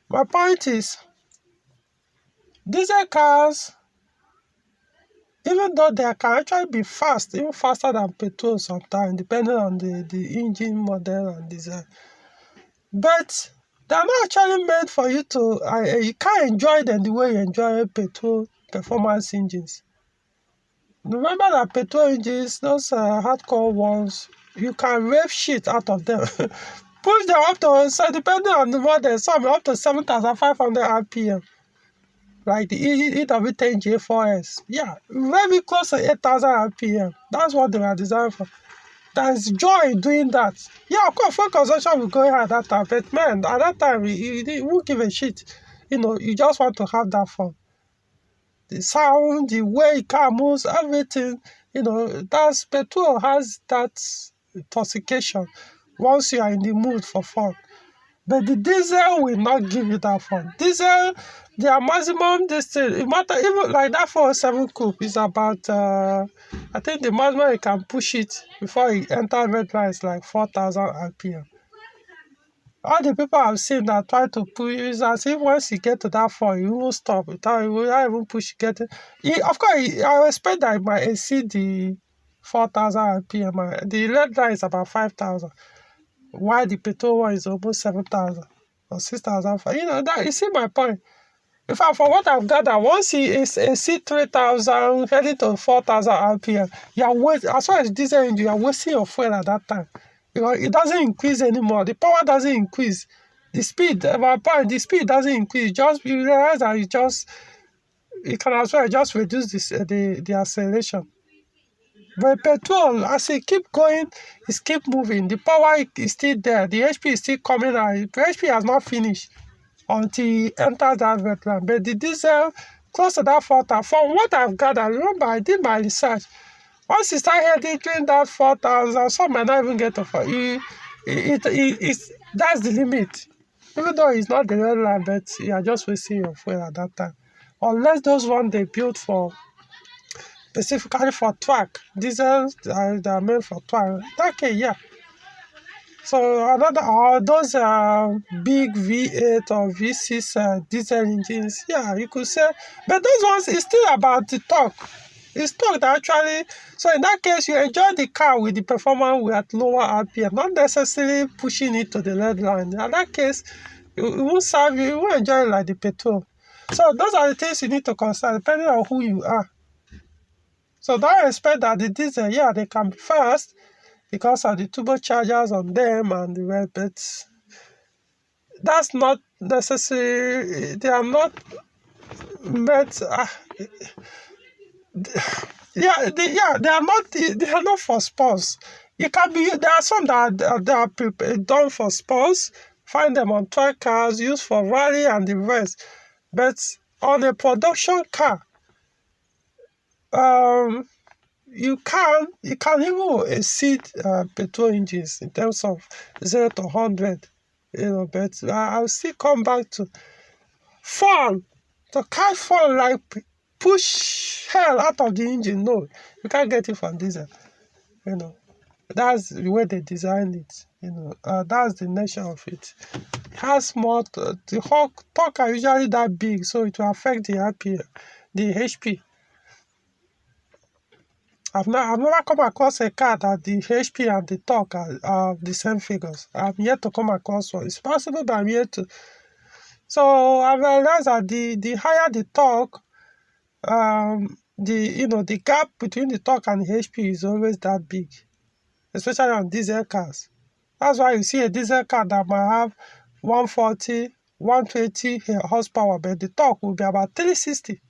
S1: My point is, diesel cars, even though they can actually be fast, even faster than petrol sometimes, depending on the engine model and design. But they're not actually meant for you you can't enjoy them the way you enjoy petrol performance engines. Remember that petrol engines, those hardcore ones, you can rev shit out of them. Push them up to, so depending on the model, some up to 7,500 RPM. Like the EW10 J4S. Yeah, very close to 8,000 RPM. That's what they were designed for. There's joy in doing that. Yeah, of course, fuel consumption will go high at that time. But man, at that time, you won't give a shit. You just want to have that fun. The sound, the way car moves, everything, that's petrol has that intoxication once you are in the mood for fun. But the diesel will not give you that fun. Diesel, their maximum distance, it matter, even like that 407 coupe is about, I think the maximum you can push it before it enter red line is like 4,000 RPM. All the people I've seen that try to push is as if once you get to that far, you won't stop without even push getting. Of course, I expect that it might exceed the 4,000 RPM. The red line is about 5,000, while the petrol one is almost 7,000 or 6,000. You see my point. In fact, for what I've gathered, once it exceeds 3,000, heading to 4,000 RPM, as far as diesel engine, you're wasting your fuel at that time. It doesn't increase anymore. The power doesn't increase. The speed, the speed doesn't increase. You realize that you can as well just reduce the acceleration. But petrol, as it keep going, it keep moving. The power is still there. The HP is still coming out. The HP has not finished until it enters that red line. But the diesel, close to that 4,000, from what I've gathered, remember I did my research. Once you start heading that 4,000, some might not even get to 4. That's the limit. Even though it's not the red line, but you are just wasting your fuel at that time. Unless those ones they built specifically for track. Diesels they are meant for track. Okay, yeah. So those big V8 or V6 diesel engines, yeah, you could say. But those ones is still about the torque. It's torque that actually. So in that case, you enjoy the car with the performance at lower RPM, not necessarily pushing it to the red line. In that case, it won't serve you. You won't enjoy it like the petrol. So those are the things you need to consider depending on who you are. So don't expect that the diesel, yeah, they can be fast because of the turbochargers on them and the rest, but that's not necessary. They are not meant. They are not for sports. It can be. There are some that are done for sports. Find them on track cars, used for rally and the rest. But on a production car, you can even exceed petrol engines in terms of 0 to 100. But I'll still come back to fun. To catch fun, like push hell out of the engine. No, you can't get it from diesel. That's the way they designed it. That's the nature of it. It has more. The torque are usually that big, so it will affect the RPM. the HP. I've never come across a car that the HP and the torque are the same figures. I'm yet to come across one. It's possible, but I'm yet to. So I've realized that the higher the torque, the gap between the torque and the HP is always that big, especially on diesel cars. That's why you see a diesel car that might have 140, 120 horsepower, but the torque will be about 360.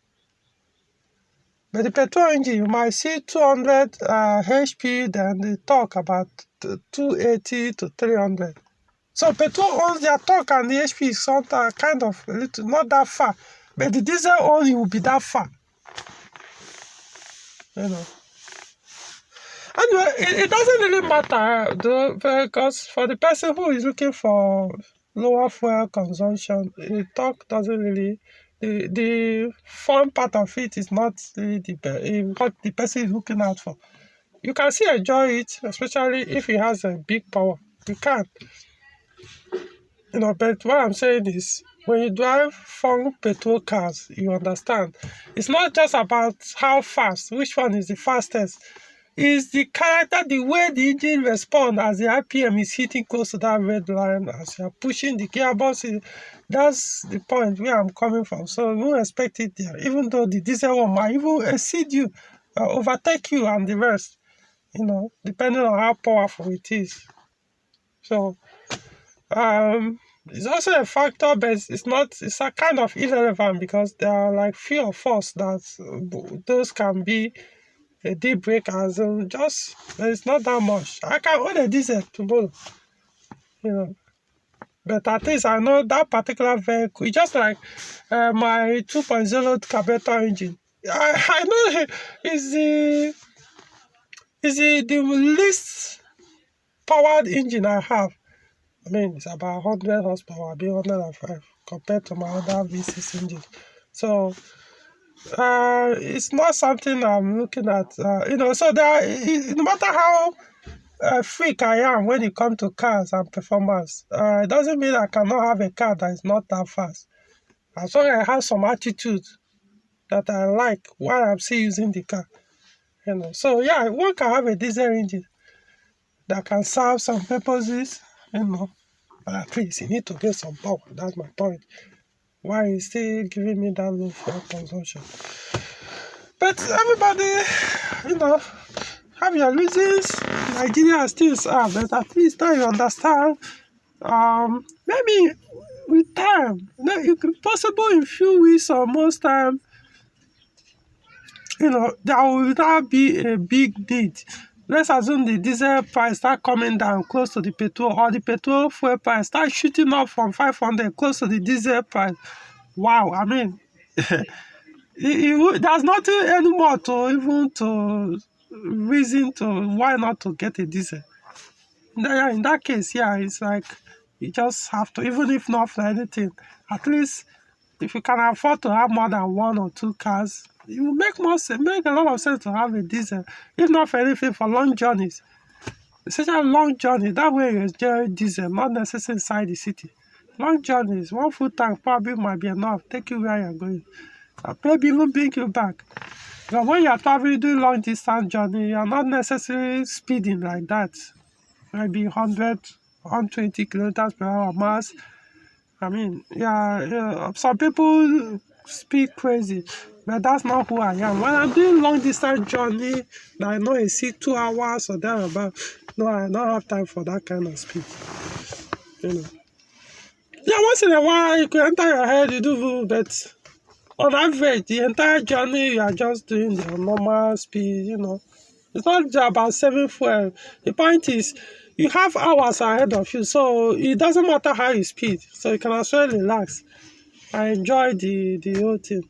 S1: But the petrol engine, you might see 200 HP, then the torque about 280 to 300. So petrol owns their torque and the HP is kind of a little, not that far. But the diesel only will be that far. Anyway, it doesn't really matter though, because for the person who is looking for lower fuel consumption, the torque doesn't really. The fun part of it is not really what the person is looking out for. You can still enjoy it, especially if it has a big power. You can. But what I'm saying is, when you drive fun petrol cars, you understand. It's not just about how fast, which one is the fastest. It's the character, the way the engine responds as the RPM is hitting close to that red line, as you're pushing the gearbox. That's the point where I'm coming from. So you won't expect it there, even though the diesel one might even exceed you, overtake you and the rest, depending on how powerful it is. So it's also a factor, but it's a kind of irrelevant because there are like few of us that those can be a deal breaker. It's not that much. I can own a diesel tomorrow, but at least I know that particular vehicle. It's just like my 2.0 carburetor engine. I know is the least powered engine I have. I mean, it's about 100 horsepower, be 105 compared to my other V6 engine. So it's not something I'm looking at. So no matter how freak I am when it comes to cars and performance, it doesn't mean I cannot have a car that is not that fast. As long as I have some attitude that I like while I'm still using the car. So yeah, one can have a diesel engine that can serve some purposes, but at least you need to get some power. That's my point. Why is still giving me that low fuel consumption? But everybody, have your reasons. Nigeria still serve, but at least now you understand. Maybe with time, it could possible in few weeks or most time, there will not be a big need. Let's assume the diesel price start coming down close to the petrol, or the petrol fuel price start shooting up from 500 close to the diesel price. Wow, I mean, there's nothing anymore to reason to why not to get a diesel. In that case, yeah, it's like you just have to, even if not for anything, at least if you can afford to have more than one or two cars, it will make a lot of sense to have a diesel, if not for anything, for long journeys. Especially long journey, that way you enjoy diesel, not necessarily inside the city. Long journeys, one full tank probably might be enough, take you where you're going. Maybe even bring you back. But when you're traveling, doing long distance journey, you're not necessarily speeding like that. Maybe 100, 120 kilometers per hour max. I mean, some people speed crazy, but that's not who I am. When I'm doing long distance journey, I know it's 2 hours or thereabout. No, I don't have time for that kind of speed. Yeah, once in a while you can enter your head, you do, but on average, the entire journey you are just doing the normal speed. It's not about saving fuel. The point is, you have hours ahead of you, so it doesn't matter how you speed. So you can as well relax. I enjoy the whole thing,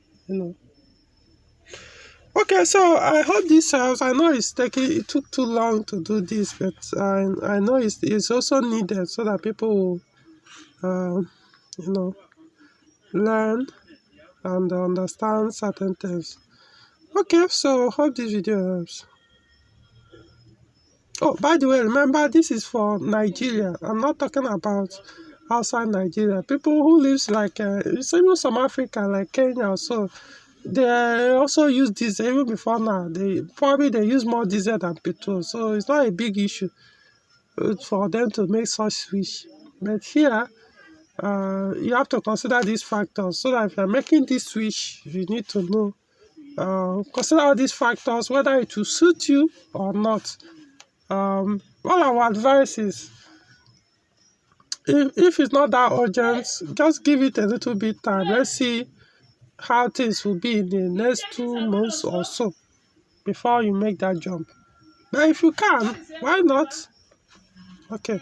S1: Okay, so I hope this helps. I know it took too long to do this, but I know it's also needed so that people will, learn and understand certain things. Okay, so hope this video helps. Oh, by the way, remember this is for Nigeria. I'm not talking about outside Nigeria. People who lives like even some Africa, like Kenya or so, they also use diesel even before now. They use more diesel than petrol, so it's not a big issue for them to make such switch. But here, you have to consider these factors so that if you're making this switch, you need to know, consider all these factors, whether it will suit you or not. What our advice is, if it's not that urgent, just give it a little bit time. Let's see how things will be in the next 2 months or so before you make that jump. But if you can, why not? Okay.